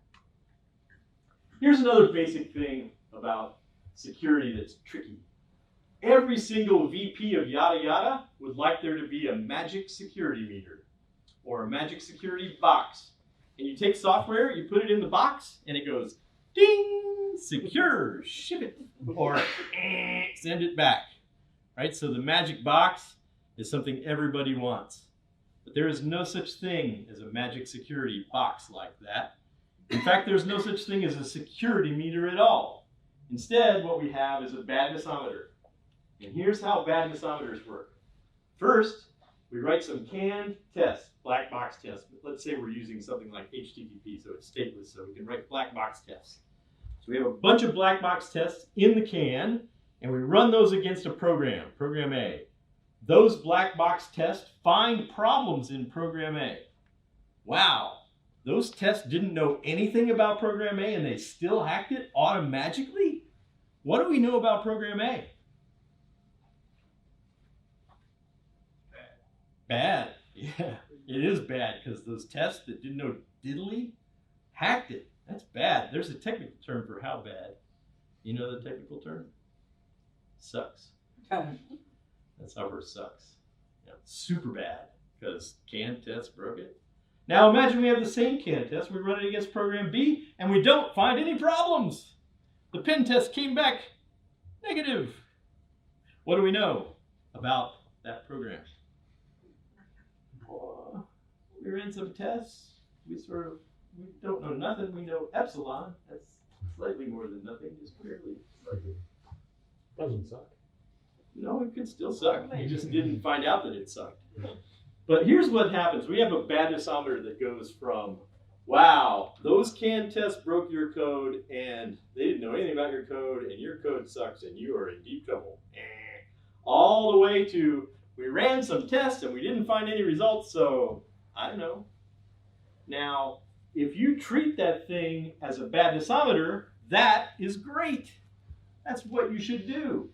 Here's another basic thing about security that's tricky. Every single VP of yada yada would like there to be a magic security meter or a magic security box. And you take software, you put it in the box, and it goes ding, secure, ship it, or send it back. Right? So the magic box is something everybody wants. But there is no such thing as a magic security box like that. In fact, there's no such thing as a security meter at all. Instead, what we have is a badnessometer. And here's how badnessometers work. First, we write some canned tests, black box tests. But let's say we're using something like HTTP, so it's stateless, so we can write black box tests. So we have a bunch of black box tests in the can, and we run those against a program, program A. Those black box tests find problems in program A. Wow, those tests didn't know anything about program A and they still hacked it automatically? What do we know about program A? Bad. Yeah, it is bad because those tests that didn't know diddly hacked it. That's bad. There's a technical term for how bad. You know the technical term? Sucks. That software sucks. Yeah, super bad because canned tests broke it. Now imagine we have the same canned test. We run it against program B and we don't find any problems. The pen test came back negative. What do we know about that program? We ran some tests. We don't know nothing. We know epsilon. That's slightly more than nothing, just barely. Doesn't suck. No, it could still suck. You just didn't find out that it sucked. But here's what happens. We have a badnessometer that goes from, wow, those canned tests broke your code and they didn't know anything about your code and your code sucks and you are in deep trouble. All the way to, we ran some tests and we didn't find any results, so I don't know. Now, if you treat that thing as a badnessometer, that is great. That's what you should do.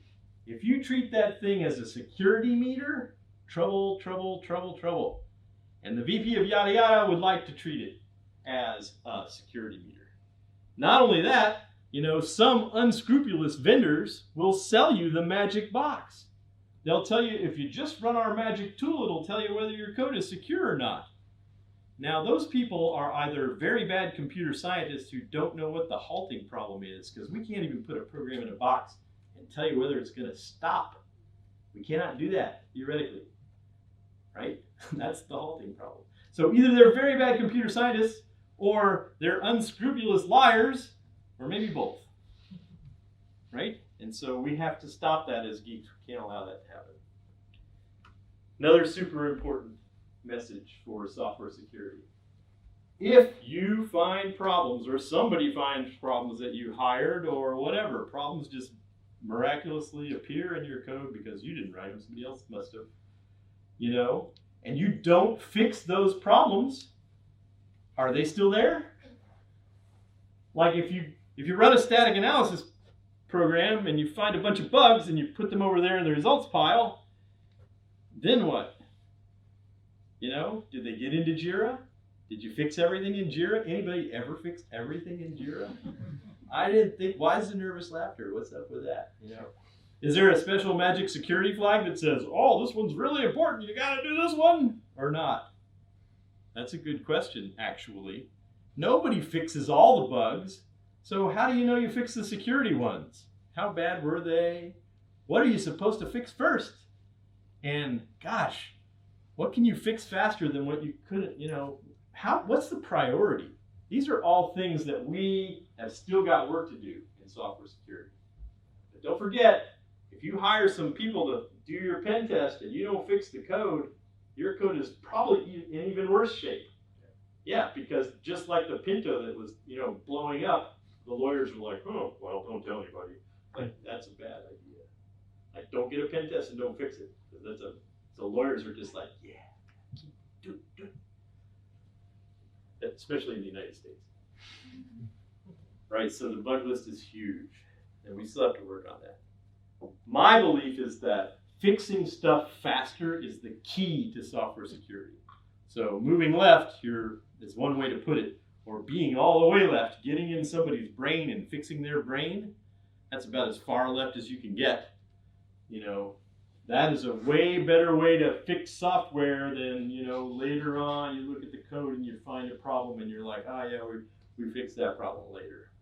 If you treat that thing as a security meter, trouble, trouble, trouble, trouble. And the VP of yada yada would like to treat it as a security meter. Not only that, you know, some unscrupulous vendors will sell you the magic box. They'll tell you, if you just run our magic tool, it'll tell you whether your code is secure or not. Now, those people are either very bad computer scientists who don't know what the halting problem is, because we can't even put a program in a box and tell you whether it's going to stop. We cannot do that, theoretically. Right? That's the halting problem. So either they're very bad computer scientists, or they're unscrupulous liars, or maybe both. Right? And so we have to stop that as geeks. We can't allow that to happen. Another super important message for software security. If you find problems, or somebody finds problems that you hired, or whatever, problems just miraculously appear in your code because you didn't write them, somebody else must have, you know, and you don't fix those problems, are they still there? Like if you run a static analysis program and you find a bunch of bugs and you put them over there in the results pile, then what? You know, did they get into Jira? Did you fix everything in Jira? Anybody ever fixed everything in Jira? I didn't think, why is the nervous laughter? What's up with that? You know, is there a special magic security flag that says, oh, this one's really important, you gotta do this one, or not? That's a good question, actually. Nobody fixes all the bugs, so how do you know you fixed the security ones? How bad were they? What are you supposed to fix first? And gosh, What can you fix faster than what you couldn't, what's the priority? These are all things that we have still got work to do in software security. But don't forget, if you hire some people to do your pen test and you don't fix the code, your code is probably in even worse shape. Yeah, because just like the Pinto that was, blowing up, the lawyers were like, oh, well, don't tell anybody. Like, that's a bad idea. Like, don't get a pen test and don't fix it. So lawyers are just like, yeah, do it. Especially in the United States. Right, so the bug list is huge, and we still have to work on that. My belief is that fixing stuff faster is the key to software security. So moving left is one way to put it, or being all the way left, getting in somebody's brain and fixing their brain, that's about as far left as you can get. That is a way better way to fix software than, later on you look at the code and you find a problem and you're like, oh yeah, we fixed that problem later.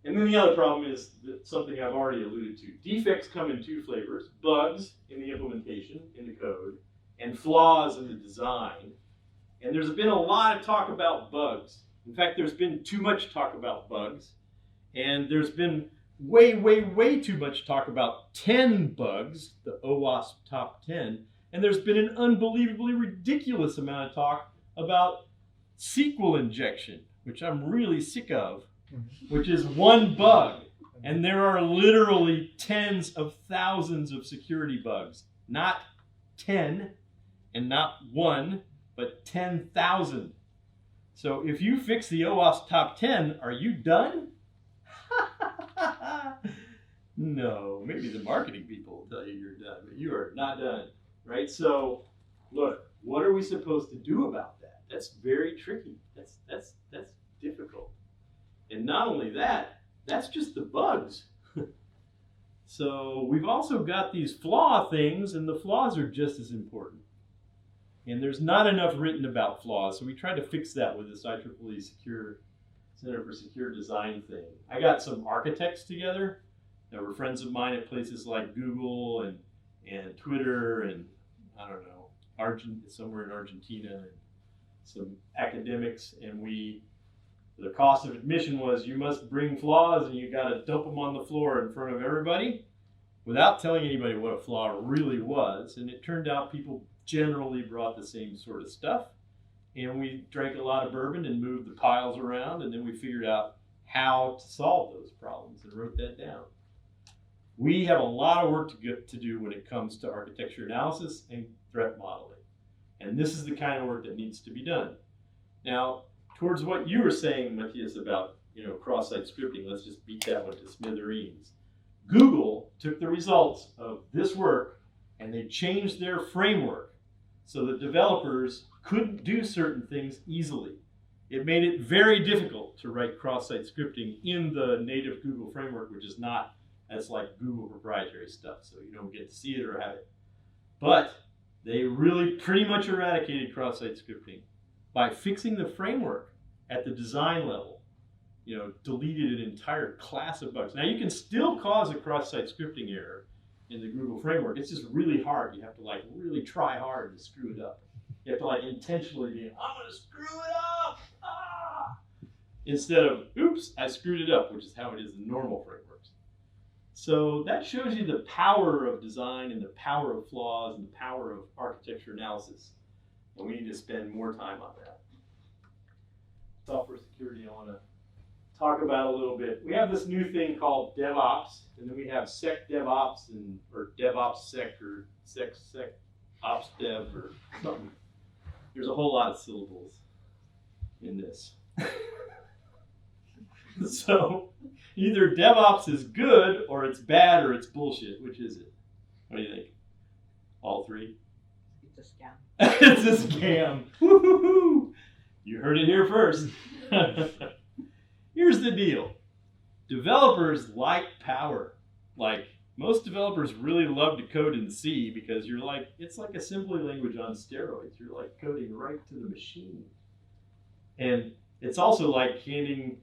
And then the other problem is something I've already alluded to. Defects come in two flavors: bugs in the implementation, in the code, and flaws in the design. And there's been a lot of talk about bugs. In fact, there's been too much talk about bugs. And there's been way too much talk about 10 bugs, the OWASP top 10. And there's been an unbelievably ridiculous amount of talk about SQL injection, which I'm really sick of, which is one bug. And there are literally tens of thousands of security bugs. Not 10 and not one, but 10,000. So if you fix the OWASP top 10, are you done? No, maybe the marketing people will tell you you're done, but you are not done, right? So look, what are we supposed to do about that? That's very tricky. That's difficult. And not only that, that's just the bugs. So we've also got these flaw things, and the flaws are just as important. And there's not enough written about flaws, so we tried to fix that with this IEEE Secure Center for Secure Design thing. I got some architects together that were friends of mine at places like Google and Twitter and, I don't know, somewhere in Argentina, and some academics, and the cost of admission was you must bring flaws and you got to dump them on the floor in front of everybody without telling anybody what a flaw really was. And it turned out people generally brought the same sort of stuff. And we drank a lot of bourbon and moved the piles around, and then we figured out how to solve those problems and wrote that down. We have a lot of work to do when it comes to architecture analysis and threat modeling. And this is the kind of work that needs to be done. Now, towards what you were saying, Matias, about cross-site scripting, let's just beat that one to smithereens. Google took the results of this work and they changed their framework so that developers couldn't do certain things easily. It made it very difficult to write cross-site scripting in the native Google framework, which is not as like Google proprietary stuff, so you don't get to see it or have it. But they really pretty much eradicated cross-site scripting by fixing the framework at the design level. Deleted an entire class of bugs. Now you can still cause a cross-site scripting error in the Google framework. It's just really hard. You have to really try hard to screw it up. You have to intentionally be, I'm gonna screw it up! Ah! Instead of, oops, I screwed it up, which is how it is in normal frameworks. So that shows you the power of design and the power of flaws and the power of architecture analysis. And we need to spend more time on that. Software security, I want to talk about a little bit. We have this new thing called DevOps, and then we have SecDevOps or DevOps Sec or SecOps Dev or something. There's a whole lot of syllables in this. So either DevOps is good or it's bad or it's bullshit. Which is it? What do you think? All three? It's a scam. It's a scam. Woo-hoo-hoo. You heard it here first. Here's the deal. Developers like power. Most developers really love to code in C because it's like assembly language on steroids. You're coding right to the machine. And it's also like handing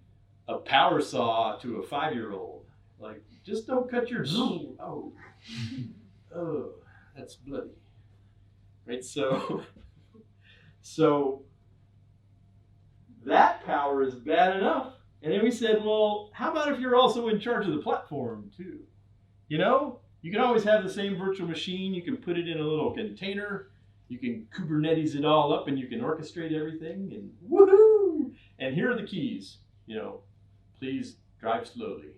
a power saw to a 5-year-old. Just don't cut your oh. oh, that's bloody. Right, so that power is bad enough. And then we said, well, how about if you're also in charge of the platform too? You know, you can always have the same virtual machine. You can put it in a little container. You can Kubernetes it all up and you can orchestrate everything and woohoo! And here are the keys, you know, please drive slowly.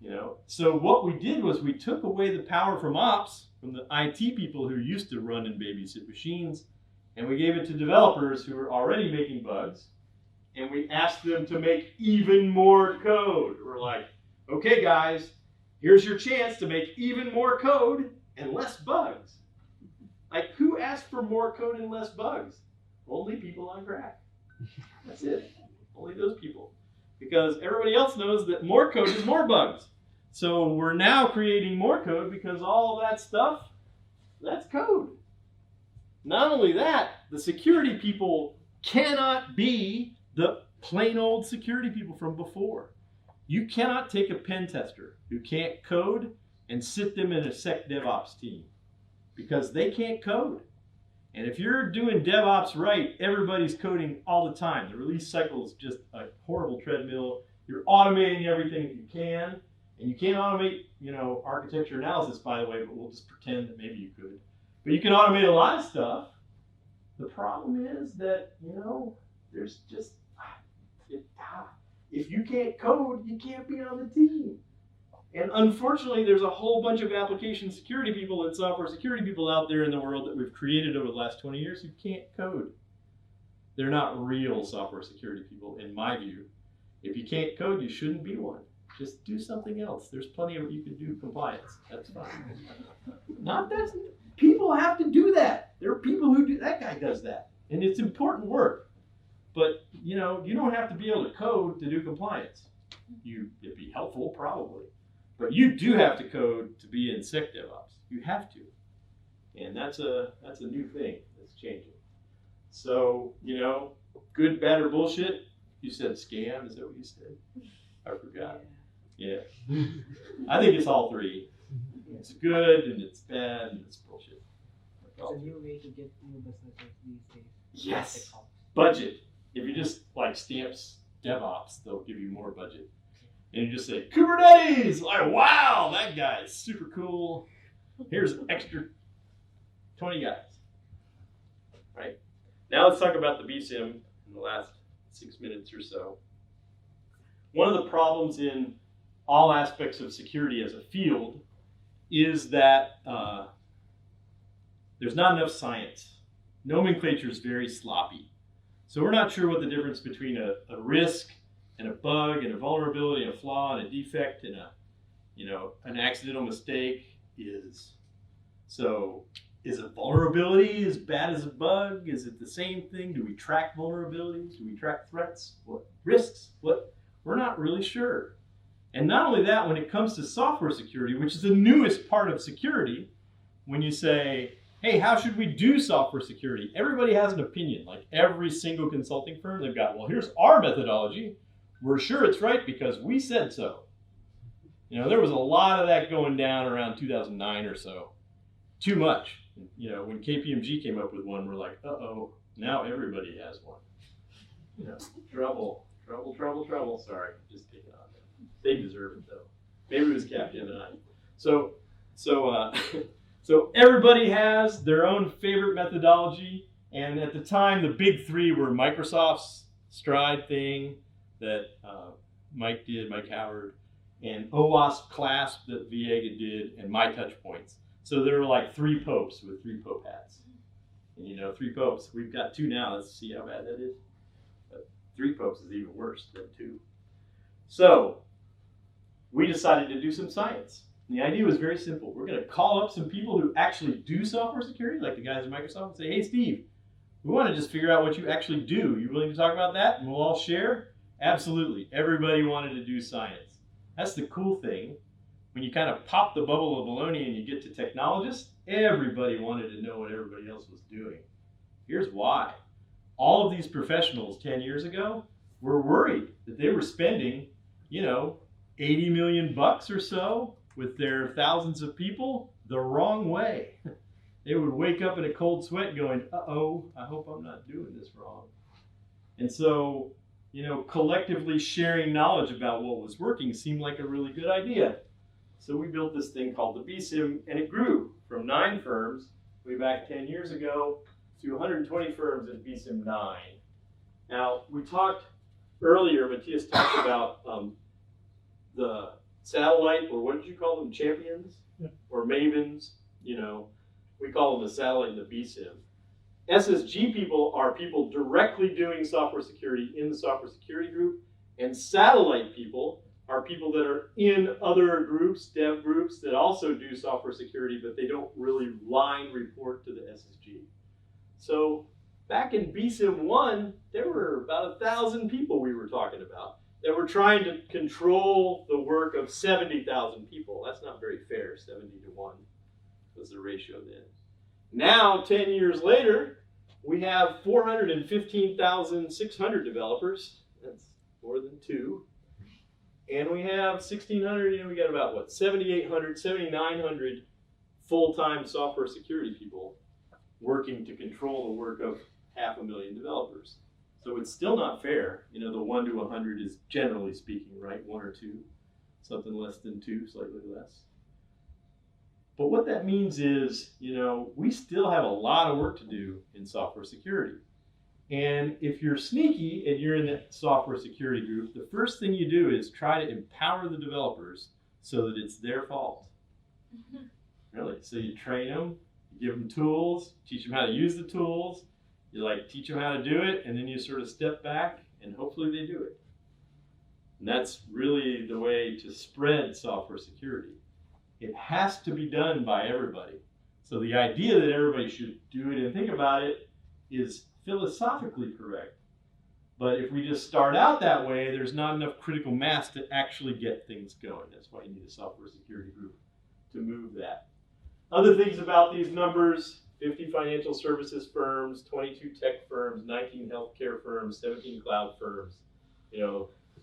You know, so what we did was we took away the power from ops, from the IT people who used to run and babysit machines, and we gave it to developers who were already making bugs, and we asked them to make even more code. We're like, okay guys, here's your chance to make even more code and less bugs. Like, who asked for more code and less bugs? Only people on crack. That's it. Only those people. Because everybody else knows that more code is more bugs. So we're now creating more code because all of that stuff, that's code. Not only that, the security people cannot be the plain old security people from before. You cannot take a pen tester who can't code and sit them in a sec DevOps team because they can't code. And if you're doing DevOps right, everybody's coding all the time. The release cycle is just a horrible treadmill. You're automating everything that you can. And you can't automate, you know, architecture analysis, by the way, but we'll just pretend that maybe you could. But you can automate a lot of stuff. The problem is that, you know, there's just, if you can't code, you can't be on the team. And unfortunately, there's a whole bunch of application security people and software security people out there in the world that we've created over the last 20 years who can't code. They're not real software security people, in my view. If you can't code, you shouldn't be one. Just do something else. There's plenty of what you can do compliance. That's fine. Not that people have to do that. There are people who do that. Guy does that, and it's important work. But you know, you don't have to be able to code to do compliance. It'd be helpful probably, but you do have to code to be in sec DevOps. You have to, and that's a new thing that's changing. So you know, good, bad, or bullshit. You said scam. Is that what you said? I forgot. Yeah, I think it's all three. It's good and it's bad and it's bullshit. It's a new way to get new businesses these days. Yes, budget. If you just like stamps DevOps, they'll give you more budget. And you just say Kubernetes. Like, wow, that guy is super cool. Here's an extra 20 guys. Right. Now let's talk about the BSIM in the last 6 minutes or so. One of the problems in all aspects of security as a field is that there's not enough science. Nomenclature is very sloppy. So we're not sure what the difference between a risk and a bug and a vulnerability and a flaw and a defect and an accidental mistake is. So is a vulnerability as bad as a bug? Is it the same thing? Do we track vulnerabilities? Do we track threats? What risks? What? We're not really sure. And not only that, when it comes to software security, which is the newest part of security, when you say, hey, how should we do software security? Everybody has an opinion. Like every single consulting firm, they've got, well, here's our methodology. We're sure it's right because we said so. You know, there was a lot of that going down around 2009 or so. Too much. You know, when KPMG came up with one, we're like, uh-oh, now everybody has one. You know, trouble. Sorry, just take it on there. They deserve it though. Maybe it was Capgemini. So everybody has their own favorite methodology. And at the time, the big three were Microsoft's Stride thing that Mike Howard, and OWASP Clasp that Viega did, and My Touchpoints. So there were like three popes with three pope hats. And you know, three popes. We've got two now. Let's see how bad that is. But three popes is even worse than two. So we decided to do some science. And the idea was very simple. We're going to call up some people who actually do software security, like the guys at Microsoft, and say, hey, Steve, we want to just figure out what you actually do. You willing to talk about that? And we'll all share? Absolutely. Everybody wanted to do science. That's the cool thing. When you kind of pop the bubble of baloney and you get to technologists, everybody wanted to know what everybody else was doing. Here's why. All of these professionals 10 years ago were worried that they were spending, $80 million or so with their thousands of people. the wrong way. They would wake up in a cold sweat going, uh-oh, I hope I'm not doing this wrong. And so, collectively sharing knowledge about what was working seemed like a really good idea. So we built this thing called the BSIM, and it grew from 9 firms way back 10 years ago to 120 firms at BSIM 9. Now, we talked earlier, Matias talked about the satellite, or what did you call them, champions? Yeah. Or mavens, we call them the satellite and the BSIM. SSG people are people directly doing software security in the software security group, and satellite people are people that are in other groups, dev groups, that also do software security, but they don't really line report to the SSG. So back in BSIM 1, there were about 1,000 people we were talking about that were trying to control the work of 70,000 people. That's not very fair, 70 to 1 was the ratio then. Now, 10 years later, we have 415,600 developers. That's more than 2. And we have 1,600, we got about, 7,800, 7,900 full-time software security people working to control the work of 500,000 developers. So it's still not fair. The 1 to 100 is generally speaking, right? 1 or 2, something less than 2, slightly less. But what that means is, we still have a lot of work to do in software security. And if you're sneaky and you're in the software security group, the first thing you do is try to empower the developers so that it's their fault. Really. So you train them, you give them tools, teach them how to use the tools, you teach them how to do it, and then you sort of step back and hopefully they do it. And that's really the way to spread software security. It has to be done by everybody. So the idea that everybody should do it and think about it is philosophically correct. But if we just start out that way, there's not enough critical mass to actually get things going. That's why you need a software security group to move that. Other things about these numbers: 50 financial services firms, 22 tech firms, 19 healthcare firms, 17 cloud firms.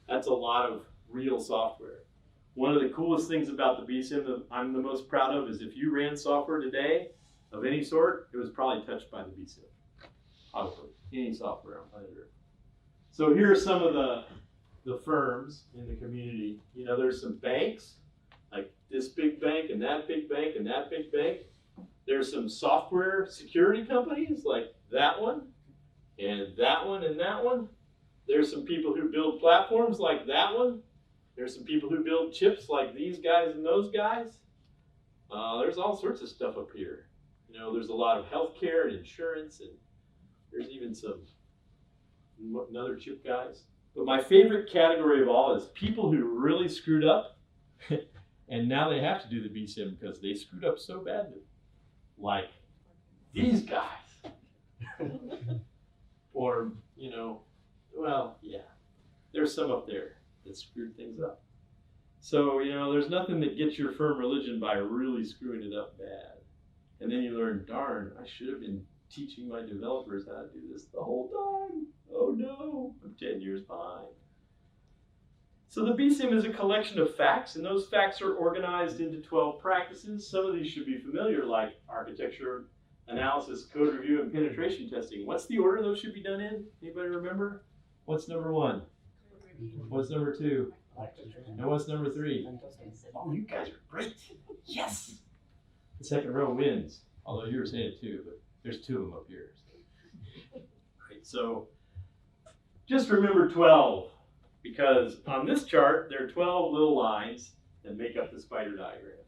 That's a lot of real software. One of the coolest things about the BSIM that I'm the most proud of is if you ran software today of any sort, it was probably touched by the BSIM. Probably any software on planet Earth. So here are some of the firms in the community. There's some banks, like this big bank and that big bank and that big bank. There's some software security companies like that one and that one and that one. There's some people who build platforms like that one. There's some people who build chips like these guys and those guys. There's all sorts of stuff up here. There's a lot of healthcare and insurance, and there's even another chip guys. But my favorite category of all is people who really screwed up, and now they have to do the BSIM because they screwed up so badly. Like these guys. Or, there's some up there that screwed things up. So, there's nothing that gets your firm religion by really screwing it up bad. And then you learn, darn, I should have been teaching my developers how to do this the whole time. Oh no, I'm 10 years behind. So the BSIM is a collection of facts, and those facts are organized into 12 practices. Some of these should be familiar, like architecture, analysis, code review, and penetration testing. What's the order those should be done in? Anybody remember? What's number 1? What's number 2? And what's number 3? Oh, you guys are great. Yes! The second row wins, although you were saying it too, but there's 2 of them up here. Right, so just remember 12, because on this chart, there are 12 little lines that make up the spider diagram.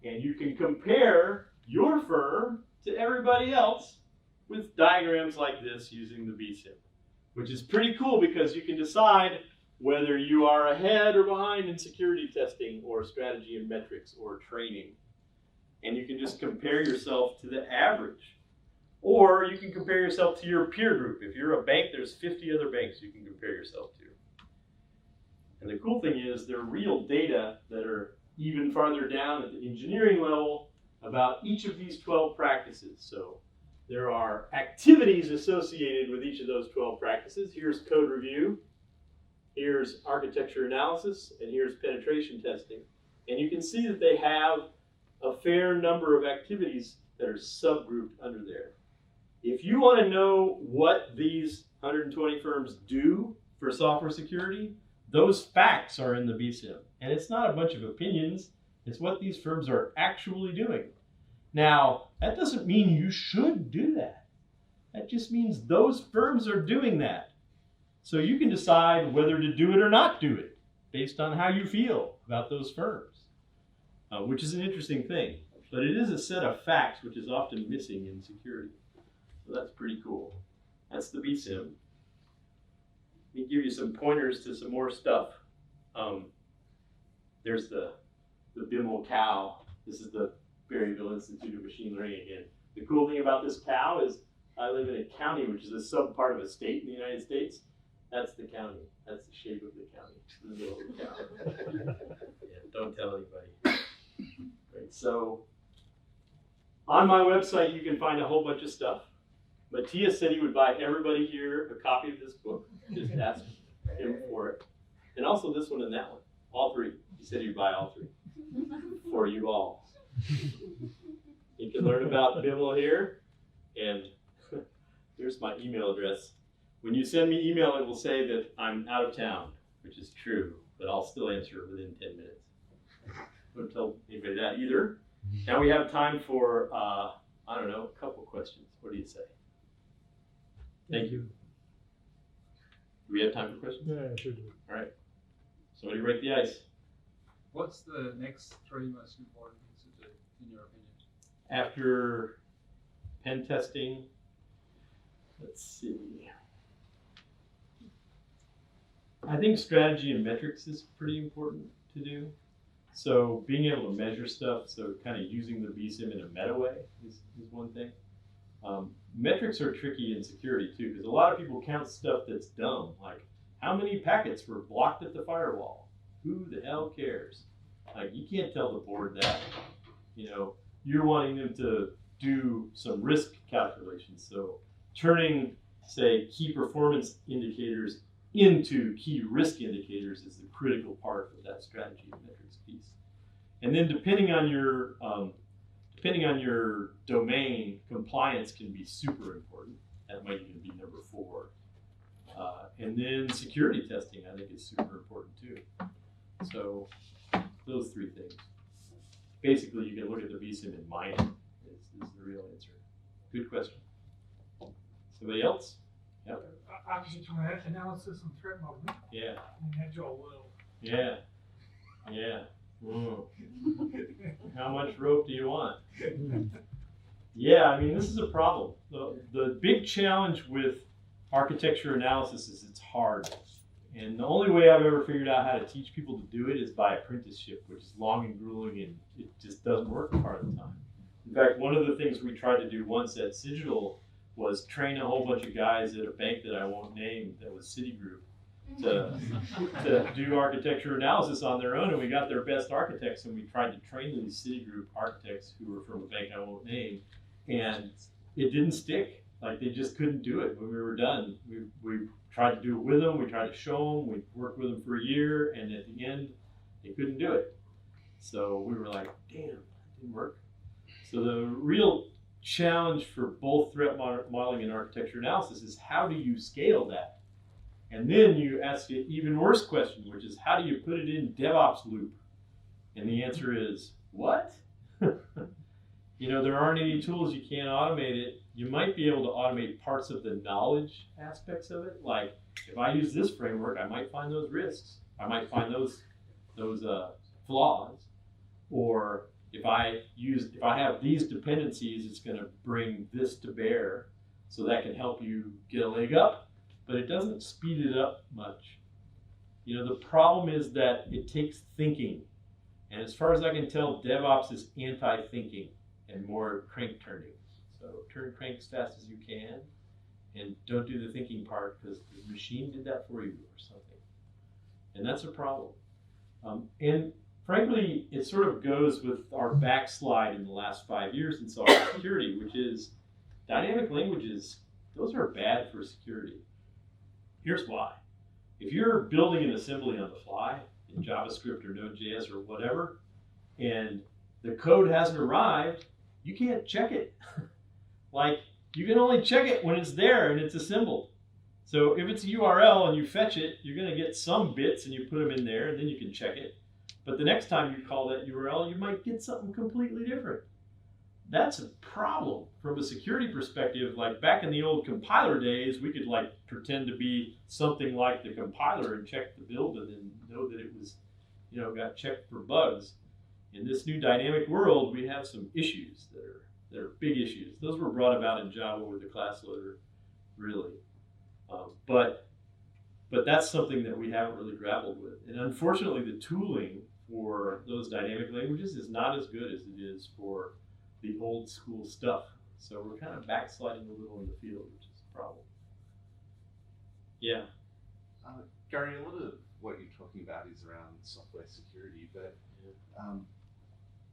And you can compare your firm to everybody else with diagrams like this using the BSIM, which is pretty cool because you can decide whether you are ahead or behind in security testing or strategy and metrics or training. And you can just compare yourself to the average. Or you can compare yourself to your peer group. If you're a bank, there's 50 other banks you can compare yourself to. And the cool thing is there are real data that are even farther down at the engineering level about each of these 12 practices. So there are activities associated with each of those 12 practices. Here's code review, here's architecture analysis, and here's penetration testing. And you can see that they have a fair number of activities that are subgrouped under there. If you want to know what these 120 firms do for software security, those facts are in the BSIM. And it's not a bunch of opinions, it's what these firms are actually doing. Now, that doesn't mean you should do that. That just means those firms are doing that. So you can decide whether to do it or not do it based on how you feel about those firms, which is an interesting thing. But it is a set of facts which is often missing in security. So that's pretty cool. That's the BSIM. Let me give you some pointers to some more stuff. There's the BIML cow. This is the Berryville Institute of Machine Learning again. The cool thing about this cow is I live in a county which is a sub part of a state in the United States. That's the county. That's the shape of the county. In the middle of the county. Yeah, don't tell anybody. Right, so on my website you can find a whole bunch of stuff. Matias said he would buy everybody here a copy of this book. Just ask him for it. And also this one and that one. All three. He said he'd buy all three. For you all. You can learn about BIML here. And here's my email address. When you send me email, it will say that I'm out of town, which is true, but I'll still answer within 10 minutes. Don't tell anybody that either. Now we have time for, I don't know, a couple questions. What do you say? Thank you. Do we have time for questions? Yeah, sure do. All right. Somebody break the ice. What's the next 3 most important things to do, in your opinion? After pen testing, let's see. I think strategy and metrics is pretty important to do. So being able to measure stuff, so kind of using the BSIM in a meta way is one thing. Metrics are tricky in security too, because a lot of people count stuff that's dumb, like how many packets were blocked at the firewall? Who the hell cares? Like you can't tell the board that. You know, you're wanting them to do some risk calculations. So turning, say, key performance indicators into key risk indicators is the critical part of that strategy and metrics piece. And then depending on your domain, compliance can be super important. That might even be number 4. And then security testing, I think, is super important too. So those 3 things. Basically, you can look at the BSIM and mine it is the real answer. Good question. Somebody else? Yep. Object analysis and threat modeling. Yeah. In Agile world. Yeah. Yeah. Mm. How much rope do you want? Yeah, I mean, this is a problem. The big challenge with architecture analysis is it's hard. And the only way I've ever figured out how to teach people to do it is by apprenticeship, which is long and grueling, and it just doesn't work part of the time. In fact, one of the things we tried to do once at Cigital was train a whole bunch of guys at a bank that I won't name, that was Citigroup, to do architecture analysis on their own, and we got their best architects, and we tried to train these Citigroup architects who were from a bank I won't name, and it didn't stick. Like, they just couldn't do it when we were done. We tried to do it with them, we tried to show them, we worked with them for a year, and at the end, they couldn't do it. So we were like, damn, it didn't work. So the real challenge for both threat modeling and architecture analysis is how do you scale that? And then you ask an even worse question, which is how do you put it in DevOps loop? And the answer is, what? You know, there aren't any tools, you can't automate it. You might be able to automate parts of the knowledge aspects of it. Like, if I use this framework, I might find those risks. I might find those flaws. Or if I have these dependencies, it's going to bring this to bear. So that can help you get a leg up, but it doesn't speed it up much. You know, the problem is that it takes thinking. And as far as I can tell, DevOps is anti-thinking and more crank turning. So turn cranks as fast as you can and don't do the thinking part because the machine did that for you or something. And that's a problem. And frankly, it sort of goes with our backslide in the last 5 years in software security, which is dynamic languages, those are bad for security. Here's why. If you're building an assembly on the fly in JavaScript or Node.js or whatever, and the code hasn't arrived, you can't check it. Like, you can only check it when it's there and it's assembled. So if it's a URL and you fetch it, you're going to get some bits and you put them in there and then you can check it. But the next time you call that URL, you might get something completely different. That's a problem from a security perspective. Like back in the old compiler days, we could like pretend to be something like the compiler and check the build and then know that it was, got checked for bugs. In this new dynamic world, we have some issues that are big issues. Those were brought about in Java with the class loader, really. But that's something that we haven't really grappled with. And unfortunately, the tooling for those dynamic languages is not as good as it is for the old school stuff. So we're kind of backsliding a little in the field, which is a problem. Yeah. Gary, a lot of what you're talking about is around software security, but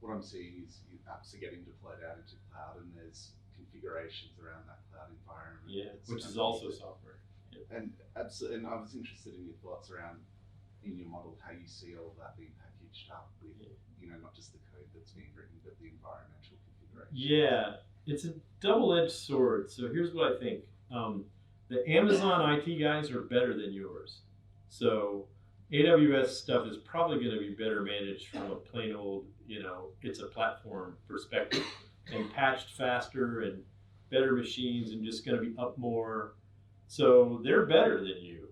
what I'm seeing is apps are getting deployed out into cloud and there's configurations around that cloud environment. Yeah, which is also software. Yeah. And absolutely, and I was interested in your thoughts around, in your model, how you see all of that being packaged up with, not just the code that's being written, but the environmental configuration. Yeah, it's a double-edged sword. So here's what I think. The Amazon IT guys are better than yours. So AWS stuff is probably going to be better managed from a plain old, it's a platform perspective and patched faster and better machines and just going to be up more. So they're better than you,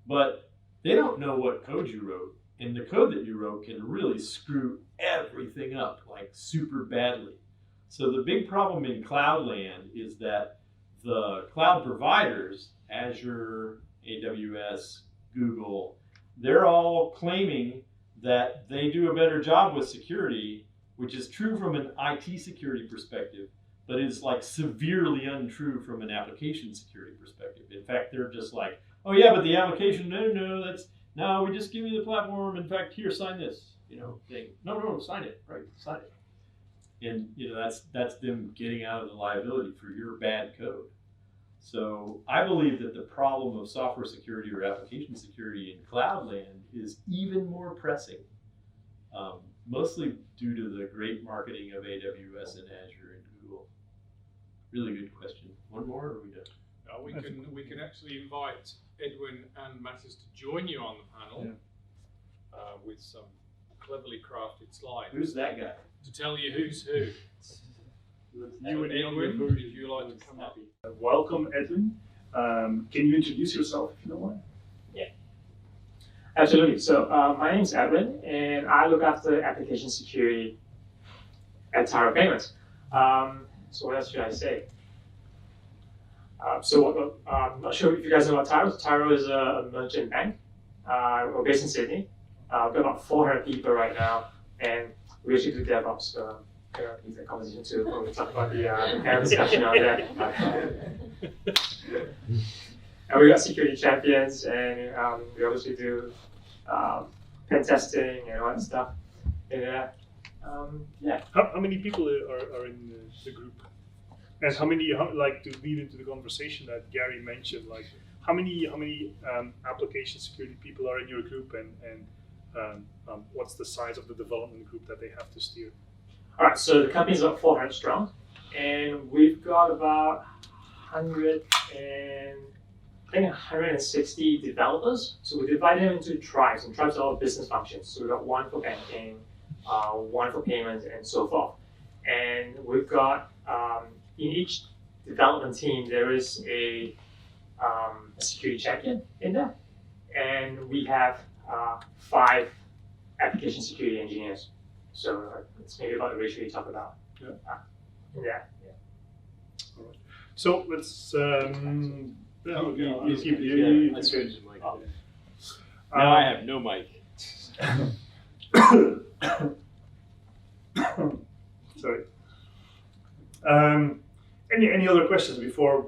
but they don't know what code you wrote. And the code that you wrote can really screw everything up like super badly. So the big problem in cloud land is that the cloud providers, Azure, AWS, Google, they're all claiming that they do a better job with security, which is true from an IT security perspective, but is like severely untrue from an application security perspective. In fact, they're just like, oh yeah, but the application, no, we just give you the platform. In fact, here, sign this, thing. No, sign it, right, sign it. And that's them getting out of the liability for your bad code. So I believe that the problem of software security or application security in cloud land is even more pressing, mostly due to the great marketing of AWS and Azure and Google. Really good question. One more, or are we done? We can actually invite Edwin and Matias to join you on the panel with some cleverly crafted slides. Who's that guy? To tell you who's who. You and Edwin, would you like to come up? Welcome, Edwin. Can you introduce yourself if you don't mind? Yeah, absolutely. So my name is Edwin, and I look after application security at Tyro Payments. So what else should I say? I'm not sure if you guys know about Tyro. Tyro is a merchant bank. We're based in Sydney. We've got about 400 people right now, and we actually do DevOps. Need that conversation too when we talk about the panel discussion on that. And we got security champions, and we obviously do pen testing and all that stuff. And How many people are in the group? And how many, to lead into the conversation that Gary mentioned, how many application security people are in your group, and what's the size of the development group that they have to steer? All right, so the company's about 400 strong, and we've got about 160 developers. So we divide them into tribes, and tribes are all business functions. So we've got one for banking, one for payments, and so forth. And we've got in each development team there is a security champion in there, and we have 5 application security engineers. So it's maybe about the ratio you talk about. Yeah. All right. So let's. Now I have no mic. Sorry. Any other questions before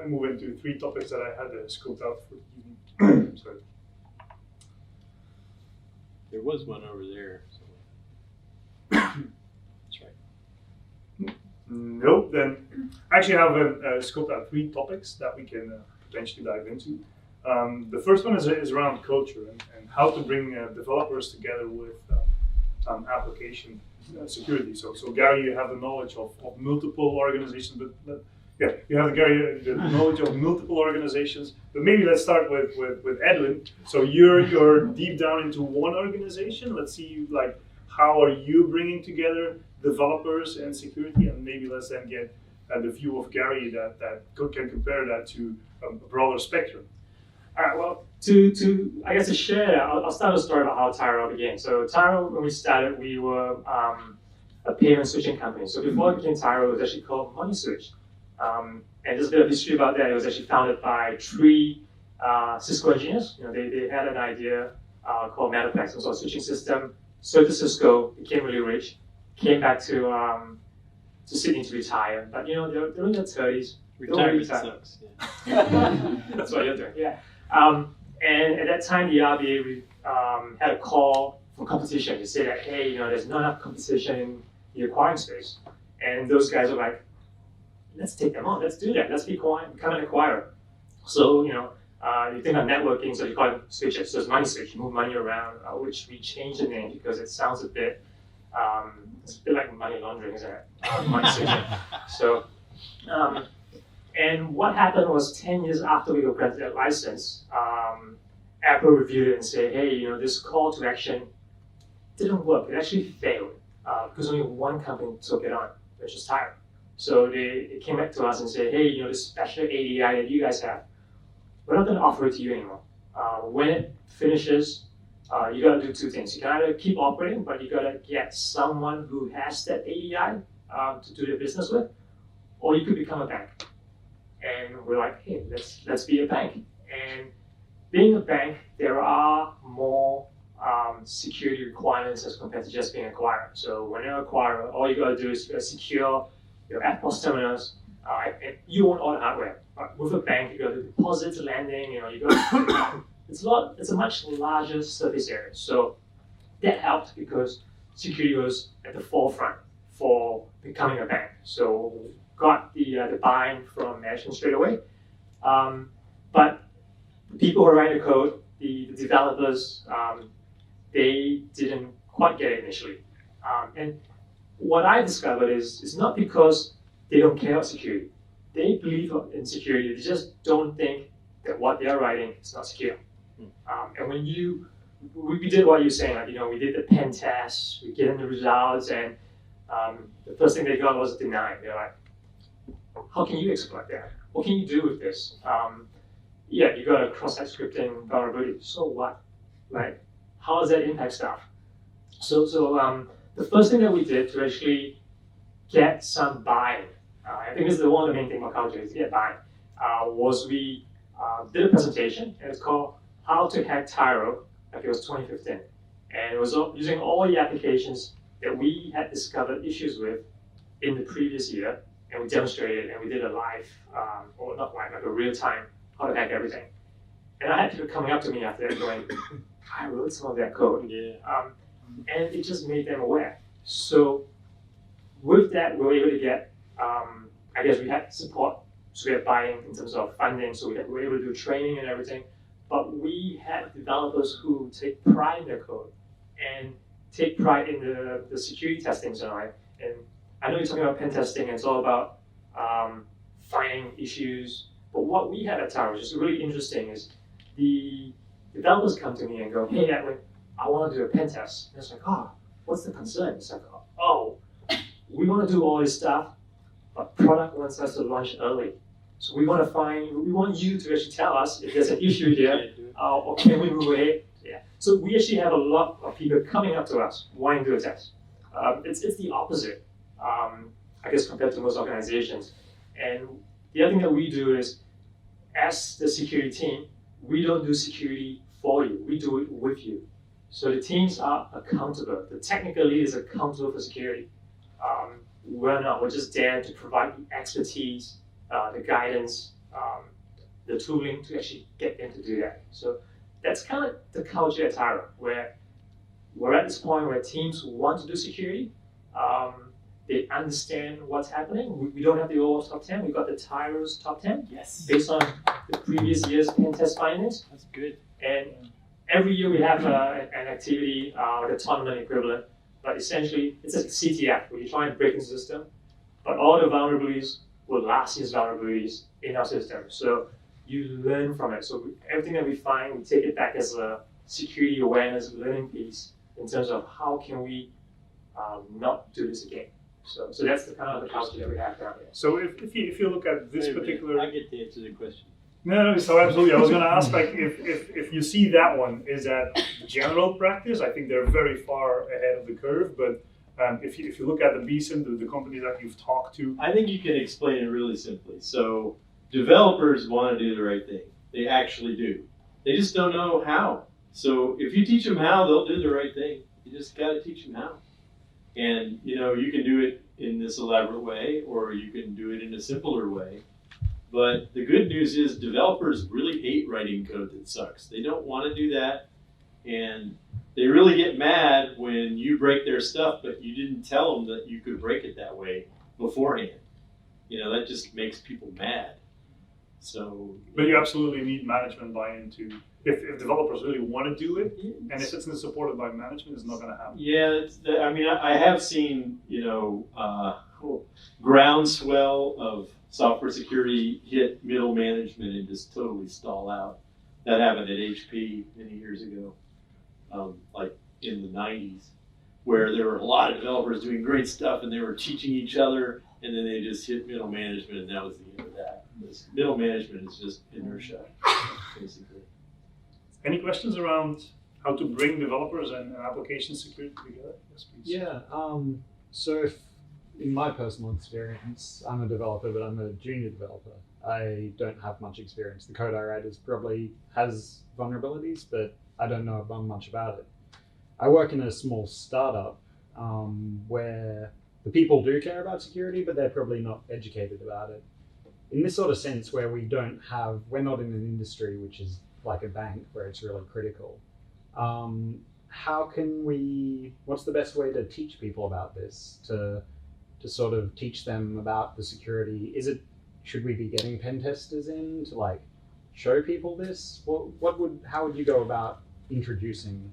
I move into 3 topics that I had scoped out for the evening? Sorry. There was one over there. That's right. Nope. Then I actually have scoped out 3 topics that we can potentially dive into. The first one is around culture and how to bring developers together with application security. So Gary, you have the knowledge of multiple organizations, but yeah, you have the knowledge of multiple organizations. But maybe let's start with Edwin. So you're deep down into one organization. Let's see, like, how are you bringing together developers and security, and maybe let's then get the view of Gary that can compare that to a broader spectrum. All right. Well, to share that, I'll start a story about how Tyro began. So Tyro, when we started, we were a payment switching company. So before it became Tyro, it was actually called Money Switch. And just a bit of history about that. It was actually founded by 3 Cisco engineers. They had an idea called Metaplex, some sort of switching system. Sold to Cisco, became really rich, came back to Sydney to retire. But they're in their 30s. Retirement sucks. Yeah. That's what you're doing. Yeah. And at that time, the RBA had a call for competition to say that, hey, there's not enough competition in the acquiring space. And those guys are like, let's take them on. Let's do that. Let's become an acquirer. So, you think of networking, so you call it switches. So it's money switch. You move money around, which we changed the name because it sounds a bit, it's a bit like money laundering, isn't it? Money switching. So, and what happened was 10 years after we got granted that license, Apple reviewed it and said, hey, this call to action didn't work. It actually failed because only one company took it on, which was Tyro. So they came back to us and said, hey, this special ADI that you guys have, we're not going to offer it to you anymore. When it finishes, you got to do 2 things. You can either keep operating, but you got to get someone who has that ADI to do the business with, or you could become a bank. And we're like, hey, let's be a bank. And being a bank, there are more security requirements as compared to just being an acquirer. So when you're an acquirer, all you got to do is you got to secure your FPOS terminals, and you own all the hardware. But with a bank, you got to do deposits, lending. You got it's a much larger surface area. So that helped because security was at the forefront for becoming a bank. So got the buy-in from management straight away. But the people who are writing the code, the developers, they didn't quite get it initially. And what I discovered is it's not because they don't care about security. They believe in security. They just don't think that what they're writing is not secure. And when we did what you're saying, we did the pen tests, we get in the results, and the first thing they got was denied. They're like, how can you exploit that? What can you do with this? Yeah, you got a cross-site scripting vulnerability. So what? Like, how does that impact stuff? So the first thing that we did to actually get some buy-in, I think this is one of the main things about culture is to get buy-in, was we did a presentation, and it's called How to Hack Tyro, like it was 2015. And it was using all the applications that we had discovered issues with in the previous year, and we demonstrated, and we did a live, or not live, like a real-time, how to hack everything. And I had people coming up to me after that going, I wrote some of that code. Yeah. And it just made them aware. So with that, we were able to get, I guess we had support, so we had buy-in in terms of funding, so we were able to do training and everything. But we had developers who take pride in their code and take pride in the security testing and all right. And I know you're talking about pen testing, and it's all about finding issues. But what we had at Tyro, which is really interesting, is the developers come to me and go, hey, Edwin, I want to do a pen test. And it's like, oh, what's the concern? It's like, oh, we want to do all this stuff, but product wants us to launch early. So we want you to actually tell us if there's an issue here, or can we move ahead? Yeah. So we actually have a lot of people coming up to us wanting to do a test. It's the opposite, I guess, compared to most organizations. And the other thing that we do is, as the security team, we don't do security for you. We do it with you. So the teams are accountable. The technical lead is accountable for security. We're not. We're just there to provide the expertise, the guidance, the tooling to actually get them to do that. So that's kind of the culture at Tyro, where we're at this point where teams want to do security. They understand what's happening. We don't have the overall top 10. We've got the Tyro's top 10. Yes. Based on the previous year's pen test findings. That's good. And every year we have an activity, like a tournament equivalent, but essentially it's a CTF where you try and break into the system, but all the vulnerabilities were last year's vulnerabilities in our system. So you learn from it. So everything that we find, we take it back as a security awareness learning piece in terms of how can we not do this again. So that's the kind of the culture that we have down here. So if you look at this particular, I get to answer the question. no, so absolutely. I was going to ask, like, if you see that one, is that general practice? I think they're very far ahead of the curve. But if you look at the BSIM, the companies that you've talked to, I think you can explain it really simply. So developers want to do the right thing. They actually do. They just don't know how. So if you teach them how, they'll do the right thing. You just got to teach them how. And you can do it in this elaborate way, or you can do it in a simpler way. But the good news is developers really hate writing code that sucks. They don't want to do that. And they really get mad when you break their stuff, but you didn't tell them that you could break it that way beforehand. That just makes people mad. So, but you absolutely need management buy-in to, if developers really want to do it, and if it's not supported by management, it's not going to happen. Yeah, I have seen, groundswell of software security hit middle management and just totally stall out. That happened at HP many years ago, like in the 90s, where there were a lot of developers doing great stuff and they were teaching each other, and then they just hit middle management, and that was the end of that. This middle management is just inertia, basically. Any questions around how to bring developers and application security together? Yes, please. Yeah. So if, in my personal experience, I'm a developer, but I'm a junior developer. I don't have much experience. The code I write probably has vulnerabilities, but I don't know much about it. I work in a small startup where the people do care about security, but they're probably not educated about it. In this sort of sense where we're not in an industry which is like a bank where it's really critical. What's the best way to teach people about this, to sort of teach them about the security? Should we be getting pen testers in to like show people this? How would you go about introducing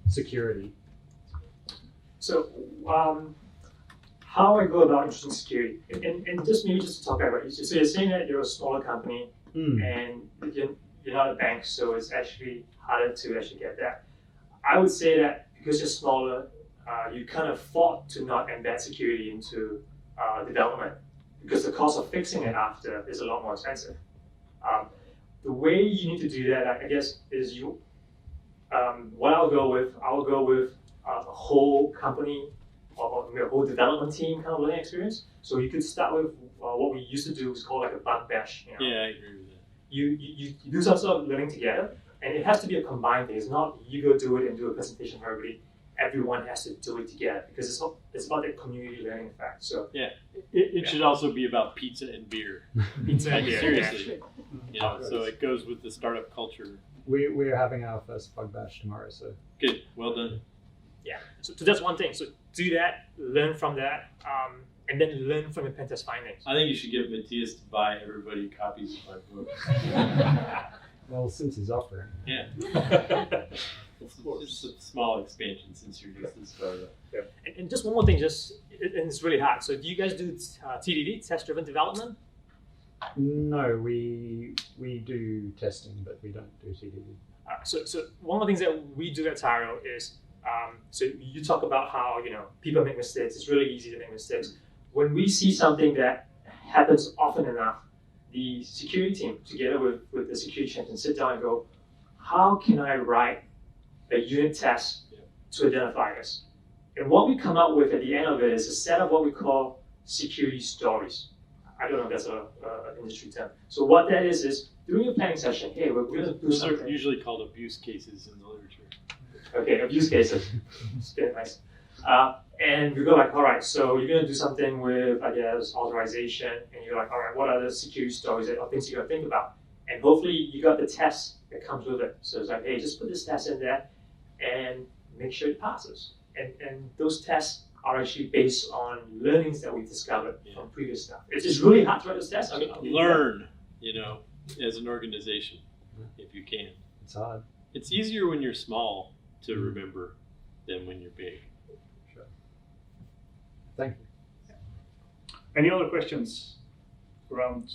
security? So how I go about introducing security, and just to talk about it. So you're saying that you're a smaller company and you're not a bank, so it's actually harder to actually get that. I would say that because you're smaller, you kind of fought to not embed security into development because the cost of fixing it after is a lot more expensive. The way you need to do that, I guess, is what I'll go with a whole company or a whole development team kind of learning experience. So you could start with what we used to do is called like a bug bash. Yeah, I agree with that. You do some sort of learning together, and it has to be a combined thing. It's not you go do it and do a presentation for everybody. Everyone has to do it together because it's about the community learning effect. So yeah, it should also be about pizza and beer. Pizza and beer, seriously. So it goes with the startup culture. We're having our first bug bash tomorrow, so good, well done. Yeah, so that's one thing. So do that, learn from that, and then learn from the pen test findings. I think you should get Matias to buy everybody copies of my book. Well, since he's offering. Yeah. It's a small expansion since you're just a startup. Yeah. And just one more thing, and it's really hard. So do you guys do TDD, test-driven development? No, we do testing, but we don't do TDD. So one of the things that we do at Tyro is, so you talk about how people make mistakes. It's really easy to make mistakes. When we see something that happens often enough, the security team, together with the security champion, sit down and go, how can I write a unit test to identify this? And what we come up with at the end of it is a set of what we call security stories. I don't know if that's an industry term. So what that is during a planning session, hey, we're going to do something. Those are usually called abuse cases in the literature. Okay, abuse cases. It's very nice. And we go like, all right, so you're going to do something with, I guess, authorization, and you're like, all right, what are the security stories or things you're going to think about? And hopefully you got the test that comes with it. So it's like, hey, just put this test in there and make sure it passes. And those tests are actually based on learnings that we discovered from previous stuff. It's really hard to write those tests. Learn, as an organization, if you can. It's hard. It's easier when you're small to remember than when you're big. Thank you. Any other questions around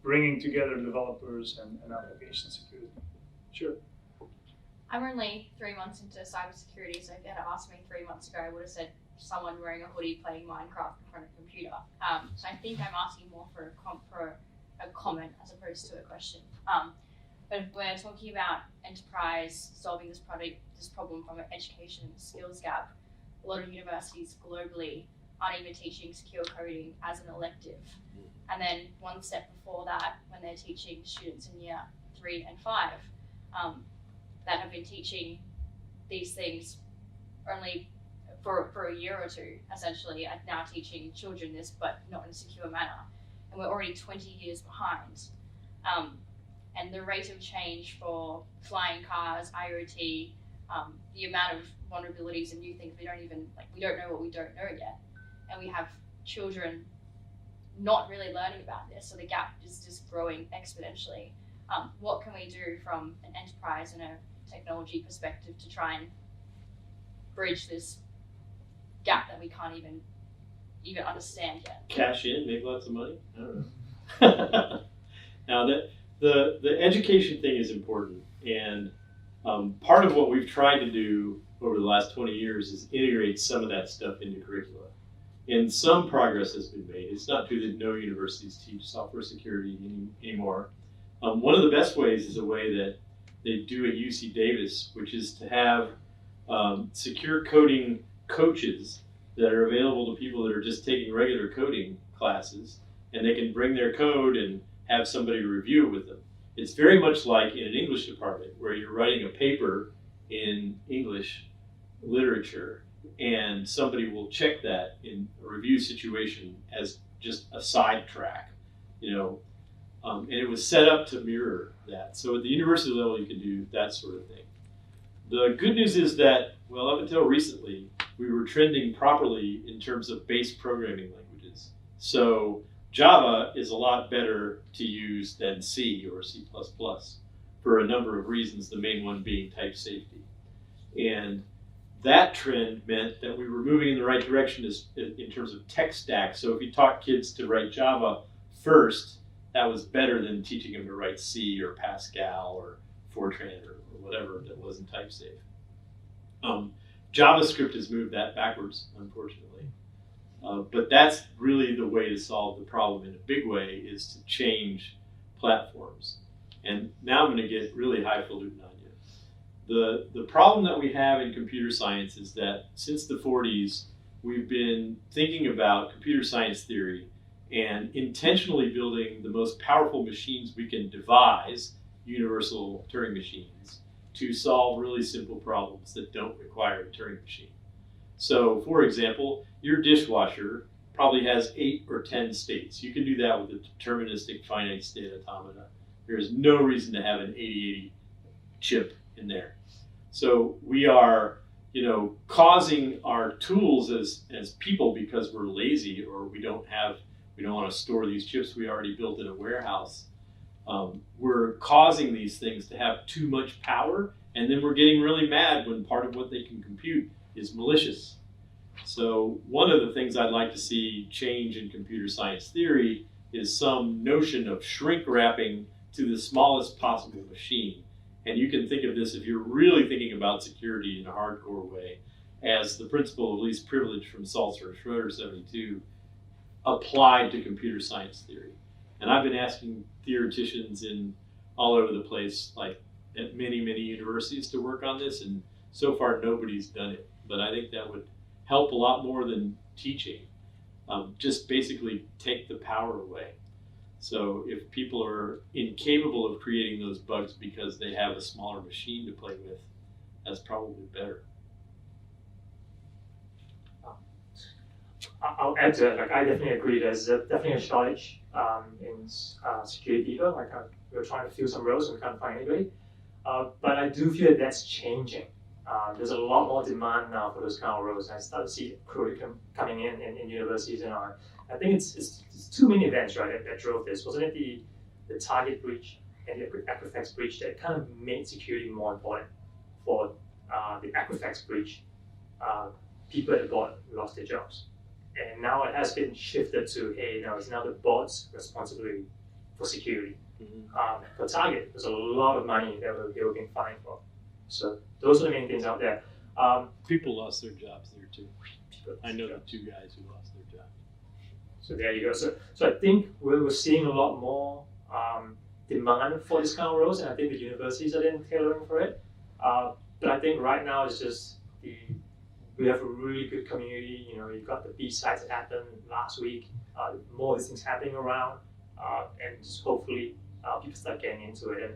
bringing together developers and application security? Sure. I'm only 3 months into cybersecurity, so if you had asked me 3 months ago, I would have said someone wearing a hoodie playing Minecraft in front of a computer. So I think I'm asking more for a comment as opposed to a question. But if we're talking about enterprise solving this problem from an education and skills gap, a lot of universities globally aren't even teaching secure coding as an elective. And then one step before that, when they're teaching students in year 3 and 5, that have been teaching these things only for a year or two, essentially, and now teaching children this, but not in a secure manner. And we're already 20 years behind. And the rate of change for flying cars, IoT, the amount of vulnerabilities and new things we don't know what we don't know yet. And we have children not really learning about this, so the gap is just growing exponentially. What can we do from an enterprise and a technology perspective to try and bridge this gap that we can't even understand yet? Cash in, make lots of money? I don't know. Now, the education thing is important, and part of what we've tried to do over the last 20 years is integrate some of that stuff into curricula. And some progress has been made. It's not true that no universities teach software security anymore. One of the best ways is a way that they do at UC Davis, which is to have secure coding coaches that are available to people that are just taking regular coding classes, and they can bring their code and have somebody review it with them. It's very much like in an English department where you're writing a paper in English literature, and somebody will check that in a review situation as just a sidetrack, and it was set up to mirror that. So at the university level, you can do that sort of thing. The good news is that, well, up until recently, we were trending properly in terms of base programming languages. So Java is a lot better to use than C or C++ for a number of reasons, the main one being type safety. And that trend meant that we were moving in the right direction in terms of tech stack. So if you taught kids to write Java first, that was better than teaching them to write C or Pascal or Fortran or whatever that wasn't type safe. JavaScript has moved that backwards, unfortunately. But that's really the way to solve the problem in a big way, is to change platforms. And now I'm going to get really highfalutin on you. The problem that we have in computer science is that since the 40s, we've been thinking about computer science theory and intentionally building the most powerful machines we can devise, universal Turing machines, to solve really simple problems that don't require a Turing machine. So, for example, your dishwasher probably has 8 or 10 states. You can do that with a deterministic finite state automata. There's no reason to have an 8080 chip in there. So we are, causing our tools as people, because we're lazy or we don't want to store these chips we already built in a warehouse. We're causing these things to have too much power, and then we're getting really mad when part of what they can compute is malicious. So one of the things I'd like to see change in computer science theory is some notion of shrink wrapping to the smallest possible machine. And you can think of this, if you're really thinking about security in a hardcore way, as the principle of least privilege from Salzer Schroeder 72 applied to computer science theory. And I've been asking theoreticians all over the place, like at many, many universities, to work on this, and so far nobody's done it. But I think that would help a lot more than teaching. Just basically take the power away. So if people are incapable of creating those bugs because they have a smaller machine to play with, that's probably better. I'll add to it. I definitely agree. There's definitely a shortage in security people. We're trying to fill some roles and we can't find anybody. But I do feel that that's changing. There's a lot more demand now for those kind of roles. I start to see curriculum coming in universities, and I think it's two main events, right, that drove this. Wasn't it the Target breach and the Equifax breach that kind of made security more important? For the Equifax breach, people at the board lost their jobs, And now it has been shifted to, hey, now it's now the board's responsibility for security. For Target, there's a lot of money that they were being fined for. So those are the main things out there. People lost their jobs there too. I know the 2 guys who lost their jobs. So there you go. So I think we're seeing a lot more demand for this kind of roles, and I think the universities are then tailoring for it. But I think right now it's just we have a really good community. You know, you've got the B-sides that happened last week. More of these things happening around, and just hopefully people start getting into it. And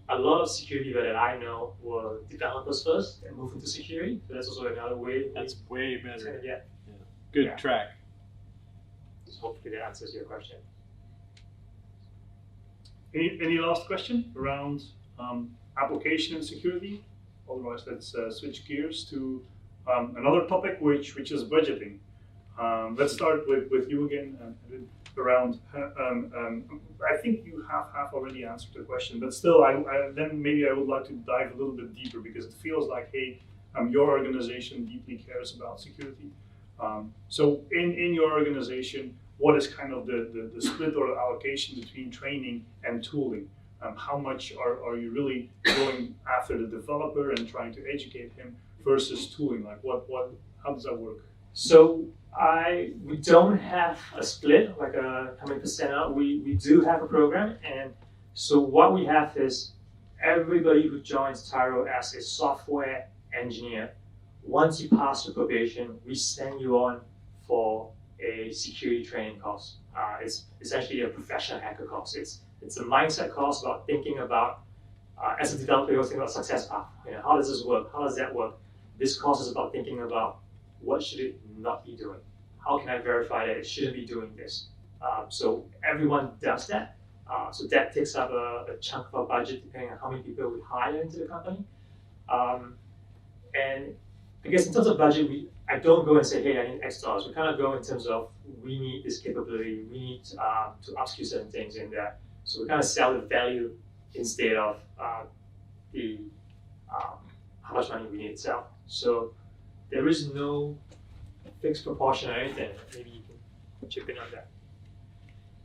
a lot of security that I know were developers first and moved into security. So that's also another way. That's way better. Yeah. Good track. So hopefully that answers your question. Any last question around application and security? Otherwise, let's switch gears to another topic, which is budgeting. Let's start with you again. Around, I think you have already answered the question, but still, then maybe I would like to dive a little bit deeper, because it feels like, hey, your organization deeply cares about security. So in your organization, what is kind of the split or the allocation between training and tooling? How much are you really going after the developer and trying to educate him versus tooling? Like how does that work? So we don't have a split, like how many percent out. We do have a program, and so what we have is everybody who joins Tyro as a software engineer, once you pass the probation, we send you on for a security training course. It's essentially a professional hacker course. It's a mindset course about thinking about, as a developer, you're thinking about success path. You know, how does this work? How does that work? This course is about thinking about what should it not be doing? How can I verify that it shouldn't be doing this? So everyone does that. So that takes up a chunk of our budget depending on how many people we hire into the company. And I guess in terms of budget, I don't go and say, hey, I need X dollars. We kind of go in terms of, we need this capability, we need to upskill certain things in there. So we kind of sell the value instead of how much money we need to sell. So there is no fixed proportion or anything. Maybe you can chip in on that.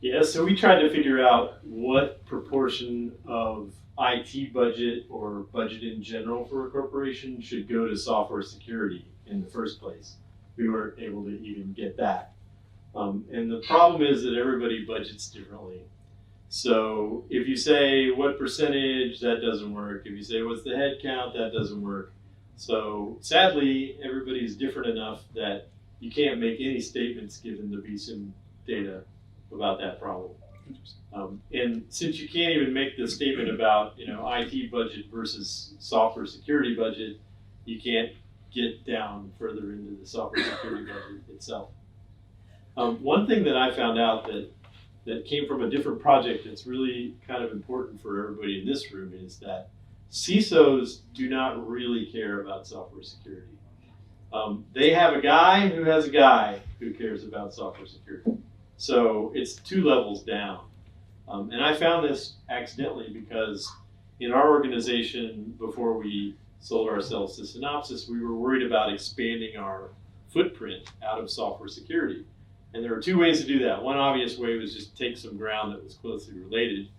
Yeah, so we tried to figure out what proportion of IT budget or budget in general for a corporation should go to software security in the first place. We weren't able to even get that. And the problem is that everybody budgets differently. So if you say what percentage, that doesn't work. If you say what's the head count, that doesn't work. So sadly, everybody's different enough that you can't make any statements given the BSIM data about that problem. And since you can't even make the statement about IT budget versus software security budget, you can't get down further into the software security budget itself. One thing that I found out that came from a different project that's really kind of important for everybody in this room is that CISOs do not really care about software security. They have a guy who has a guy who cares about software security. So it's 2 levels down. And I found this accidentally because in our organization, before we sold ourselves to Synopsys, we were worried about expanding our footprint out of software security. And there were 2 ways to do that. One obvious way was just take some ground that was closely related.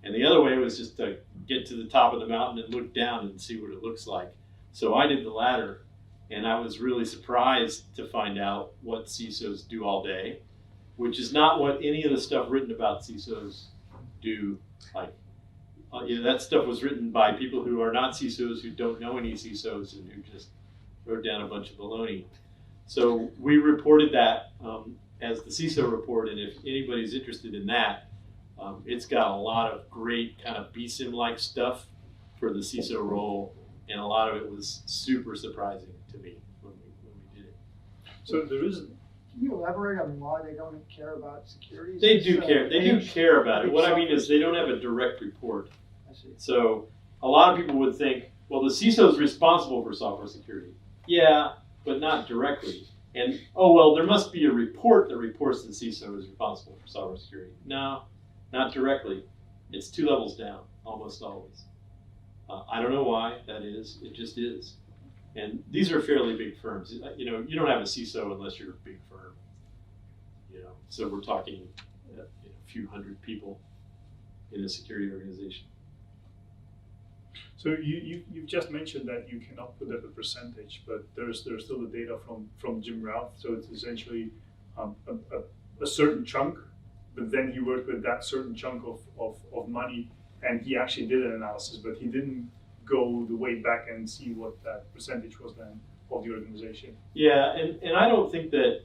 And the other way was just to get to the top of the mountain and look down and see what it looks like. So I did the latter. And I was really surprised to find out what CISOs do all day, which is not what any of the stuff written about CISOs do. Like, that stuff was written by people who are not CISOs, who don't know any CISOs, and who just wrote down a bunch of baloney. So we reported that as the CISO report, and if anybody's interested in that, it's got a lot of great kind of BSIM-like stuff for the CISO role, and a lot of it was super surprising to me when we did it. So there is. Can you elaborate on why they don't care about security? They do care. They do care about it. What I mean is they don't have a direct report. I see. So a lot of people would think, well, the CISO is responsible for software security. Yeah, but not directly. And, oh, well, there must be a report that reports the CISO is responsible for software security. No, not directly. It's 2 levels down, almost always. I don't know why that is. It just is. And these are fairly big firms. You don't have a CISO unless you're a big firm. So we're talking a few hundred people in a security organization. So you've just mentioned that you cannot put up a percentage, but there's still the data from Jim Routh. So it's essentially a certain chunk, but then he worked with that certain chunk of money, and he actually did an analysis, but he didn't go the way back and see what that percentage was then of the organization. Yeah, and I don't think that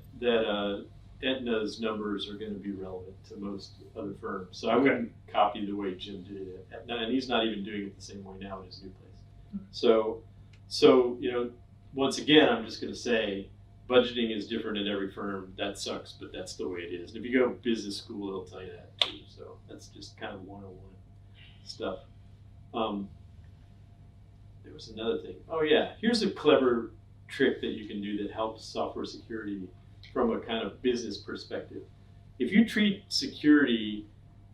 Aetna's numbers are going to be relevant to most other firms. So I wouldn't copy the way Jim did it at Aetna, and he's not even doing it the same way now in his new place. So once again, I'm just going to say budgeting is different in every firm. That sucks, but that's the way it is. And if you go to business school, they'll tell you that too. So that's just kind of 101 stuff. There was another thing. Oh yeah, here's a clever trick that you can do that helps software security from a kind of business perspective. If you treat security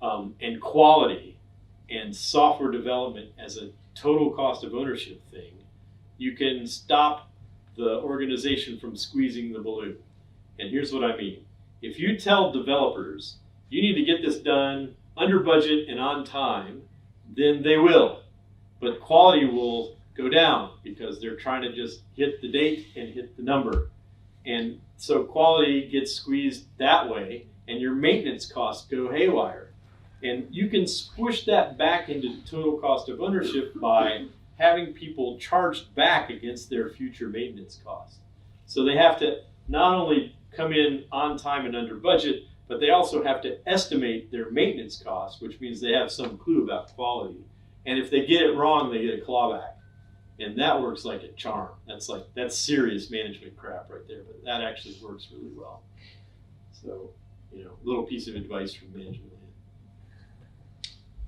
and quality and software development as a total cost of ownership thing, you can stop the organization from squeezing the balloon. And here's what I mean. If you tell developers, you need to get this done under budget and on time, then they will. But quality will go down because they're trying to just hit the date and hit the number. And so quality gets squeezed that way, and your maintenance costs go haywire. And you can push that back into total cost of ownership by having people charged back against their future maintenance costs. So they have to not only come in on time and under budget, but they also have to estimate their maintenance costs, which means they have some clue about quality. And if they get it wrong, they get a clawback. And that works like a charm. That's serious management crap right there, but that actually works really well. So, little piece of advice from management.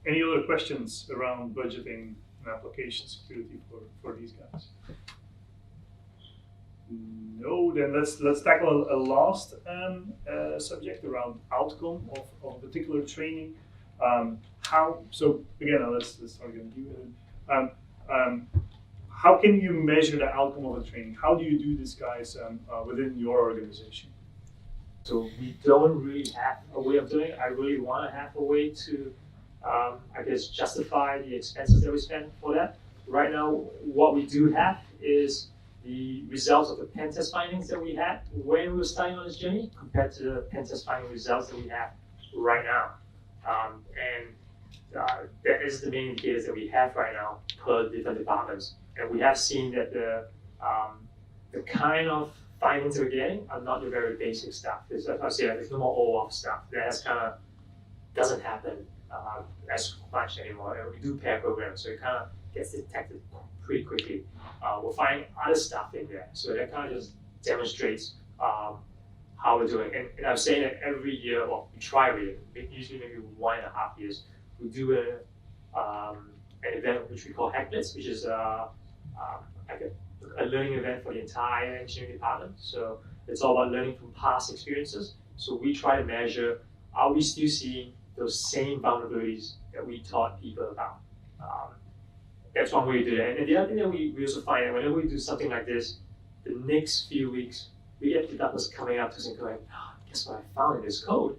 Any other questions around budgeting and application security for these guys? No, then let's tackle a last subject around outcome of a particular training. So again, let's start again. How can you measure the outcome of a training? How do you do this, guys, within your organization? So we don't really have a way of doing it. I really want to have a way to, justify the expenses that we spend for that. Right now, what we do have is the results of the pen test findings that we had when we were starting on this journey compared to the pen test finding results that we have right now. That is the main indicators that we have right now per different departments. And we have seen that the kind of findings that we're getting are not the very basic stuff. There's no more OAuth stuff. That doesn't happen as much anymore. And we do pair programs, so it kind of gets detected pretty quickly. We're finding other stuff in there, so that kind of just demonstrates how we're doing. And I'm saying that every year, we try every year, usually maybe 1.5 years, we do an event which we call HackBlitz, which is a learning event for the entire engineering department. So it's all about learning from past experiences. So we try to measure, are we still seeing those same vulnerabilities that we taught people about? That's one way to do that. And the other thing that we also find that whenever we do something like this, the next few weeks, we get developers coming up to us and going, guess what I found in this code?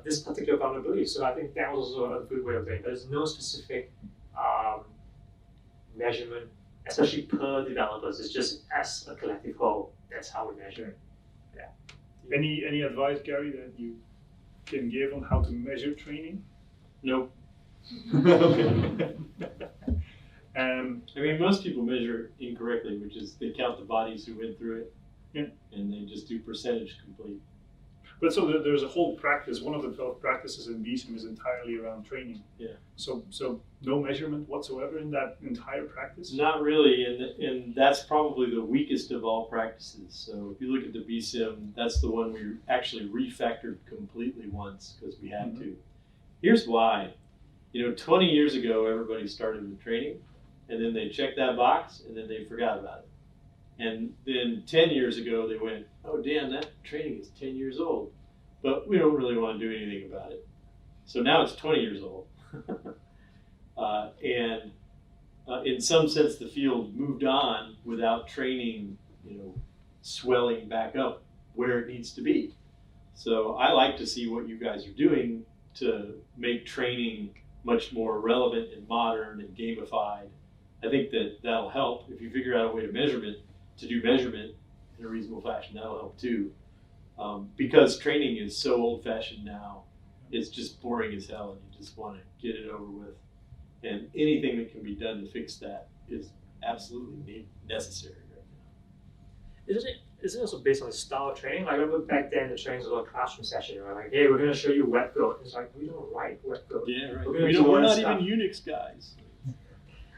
This particular vulnerability. So I think that was also a good way of doing it. There's no specific measurement, especially per developers. It's just as a collective whole. That's how we measure it. Yeah. Any advice, Gary, that you can give on how to measure training? Nope. Most people measure incorrectly, which is they count the bodies who went through it, and they just do percentage complete. But so there's a whole practice. One of the 12 practices in BSIM is entirely around training. Yeah. So no measurement whatsoever in that entire practice? Not really, and that's probably the weakest of all practices. So if you look at the BSIM, that's the one we actually refactored completely once because we had to. Here's why. 20 years ago, everybody started with training, and then they checked that box, and then they forgot about it. And then 10 years ago, they went, oh, damn, that training is 10 years old. But we don't really want to do anything about it. So now it's 20 years old. And in some sense, the field moved on without training, swelling back up where it needs to be. So I like to see what you guys are doing to make training much more relevant and modern and gamified. I think that that'll help. If you figure out a way to do measurement in a reasonable fashion, that'll help too. Because training is so old-fashioned now, it's just boring as hell, and you just want to get it over with. And anything that can be done to fix that is absolutely necessary right now. Isn't it also based on the style of training? Like I remember back then the training was a classroom session, right? Like, hey, we're going to show you web code. It's like, we don't write web code. Yeah, right. We're not even Unix guys.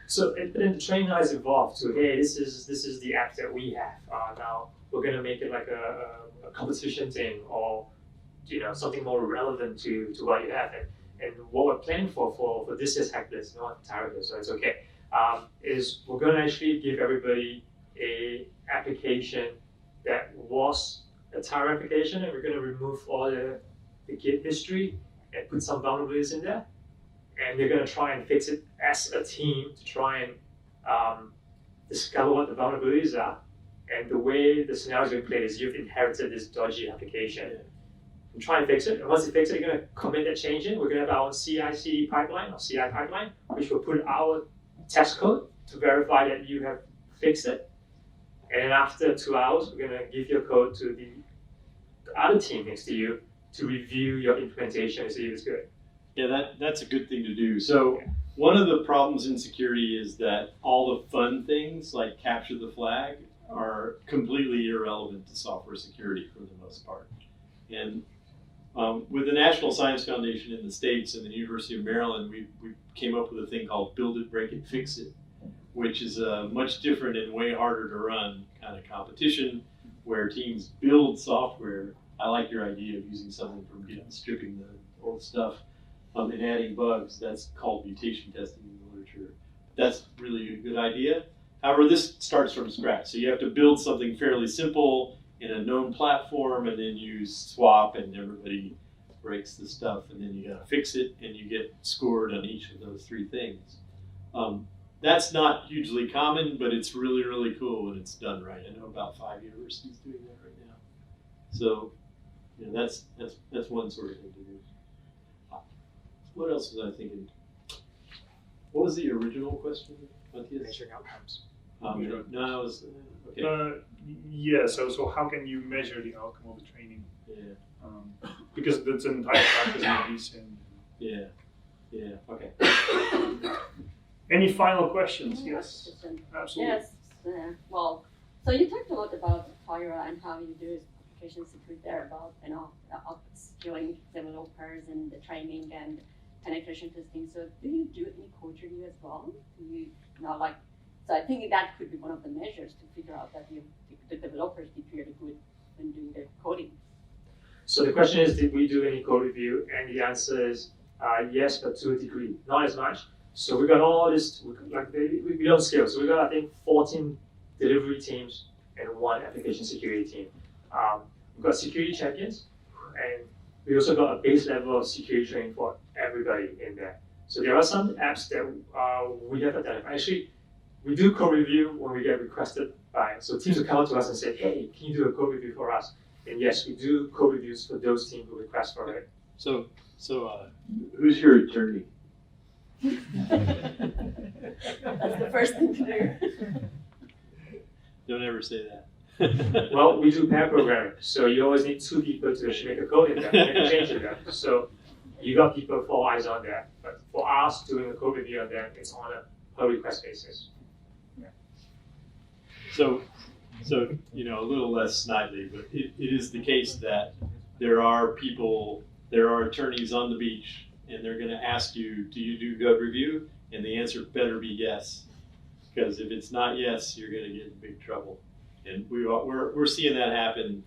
So then the training has evolved to, hey, this is the app that we have. Now we're going to make it like a competition thing, or something more relevant to what you have. And what we're planning for this year's hacklist, not entirely, so it's okay, is we're going to actually give everybody a application that was a Tower application, and we're going to remove all the Git history and put some vulnerabilities in there. And they're going to try and fix it as a team to try and discover what the vulnerabilities are. And the way the scenario is being played is you've inherited this dodgy application. And try and fix it. And once you fix it, you're going to commit that change in. We're going to have our own CI/CD pipeline or CI pipeline, which will put our test code to verify that you have fixed it. And then after 2 hours, we're going to give your code to the other team next to you to review your implementation and see if it's good. Yeah, that's a good thing to do. So one of the problems in security is that all the fun things like capture the flag are completely irrelevant to software security for the most part. And with the National Science Foundation in the States and the University of Maryland, we came up with a thing called Build It, Break It, Fix It, which is a much different and way harder to run kind of competition where teams build software. I like your idea of using something from Git and stripping the old stuff and adding bugs. That's called mutation testing in the literature. That's really a good idea. However, this starts from scratch. So you have to build something fairly simple in a known platform, and then you swap and everybody breaks the stuff, and then you gotta fix it, and you get scored on each of those three things. That's not hugely common, but it's really, really cool when it's done right. I know about 5 universities doing that right now. So, that's one sort of thing to do. What else was I thinking? What was the original question, Matias? Measuring outcomes. No, it was okay. Yeah. So how can you measure the outcome of the training? Yeah. Because that's an entire practice in BSIM. Yeah. Yeah. Okay. Any final questions? Yes. Absolutely. Yes. Well, so you talked a lot about Tyra and how you do application security there, about upskilling developers and the training and penetration testing. So do you do any code review as well? Do you so I think that could be one of the measures to figure out that the developers did really good when doing their coding. So the question is, did we do any code review? And the answer is yes, but to a degree, not as much. So we got all this, we don't scale. So we got, I think, 14 delivery teams and 1 application security team. We've got security champions, and we also got a base level of security training for everybody in there. So there are some apps that we have identified. Actually, we do code review when we get requested by, so teams will come to us and say, hey, can you do a code review for us? And yes, we do code reviews for those teams who request for it. So who's your attorney? That's the first thing to do. Don't ever say that. Well, we do pair programming, so you always need 2 people to actually make a code in there, make a change in there. So you got people 4 eyes on that, but for us doing a code review on that, it's on a per request basis. Yeah. So a little less snidely, but it is the case that there are attorneys on the beach, and they're going to ask you, do you do code review? And the answer better be yes, because if it's not yes, you're going to get in big trouble. And we're seeing that happen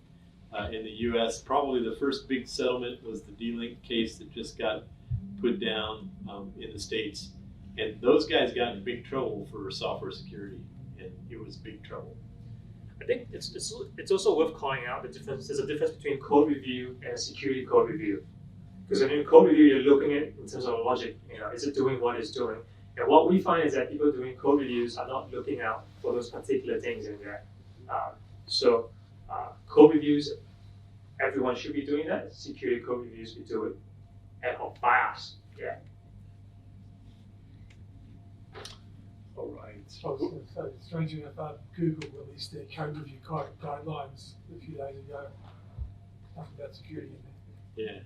in the U.S. Probably the first big settlement was the D-Link case that just got put down in the States. And those guys got in big trouble for software security, and it was big trouble. I think it's also worth calling out the difference. There's a difference between code review and security code review. Because in code review, you're looking at it in terms of logic. Is it doing what it's doing? And what we find is that people doing code reviews are not looking out for those particular things in there. So code reviews everyone should be doing that. Security code reviews, we do it ad hoc by us. Yeah. All right. I was going to say, strangely enough, Google released their code review guidelines a few days ago. Talking about security in there. Yeah.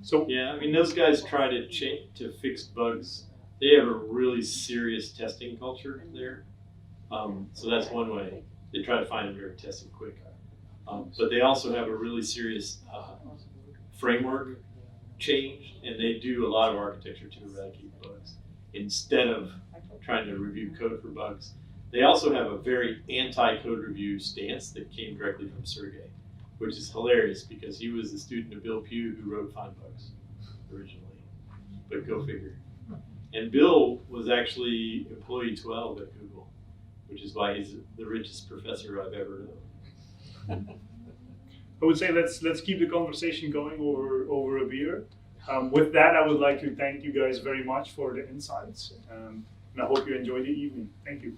So yeah, I mean, those guys try to fix bugs. They have a really serious testing culture there. So that's one way. They try to find them here and test them quick. But they also have a really serious framework change, and they do a lot of architecture to eradicate bugs instead of trying to review code for bugs. They also have a very anti-code review stance that came directly from Sergey, which is hilarious because he was the student of Bill Pugh who wrote Find Bugs originally. But go figure. And Bill was actually employee 12 at Google, which is why he's the richest professor I've ever known. I would say let's keep the conversation going over a beer. With that, I would like to thank you guys very much for the insights, and I hope you enjoy the evening. Thank you.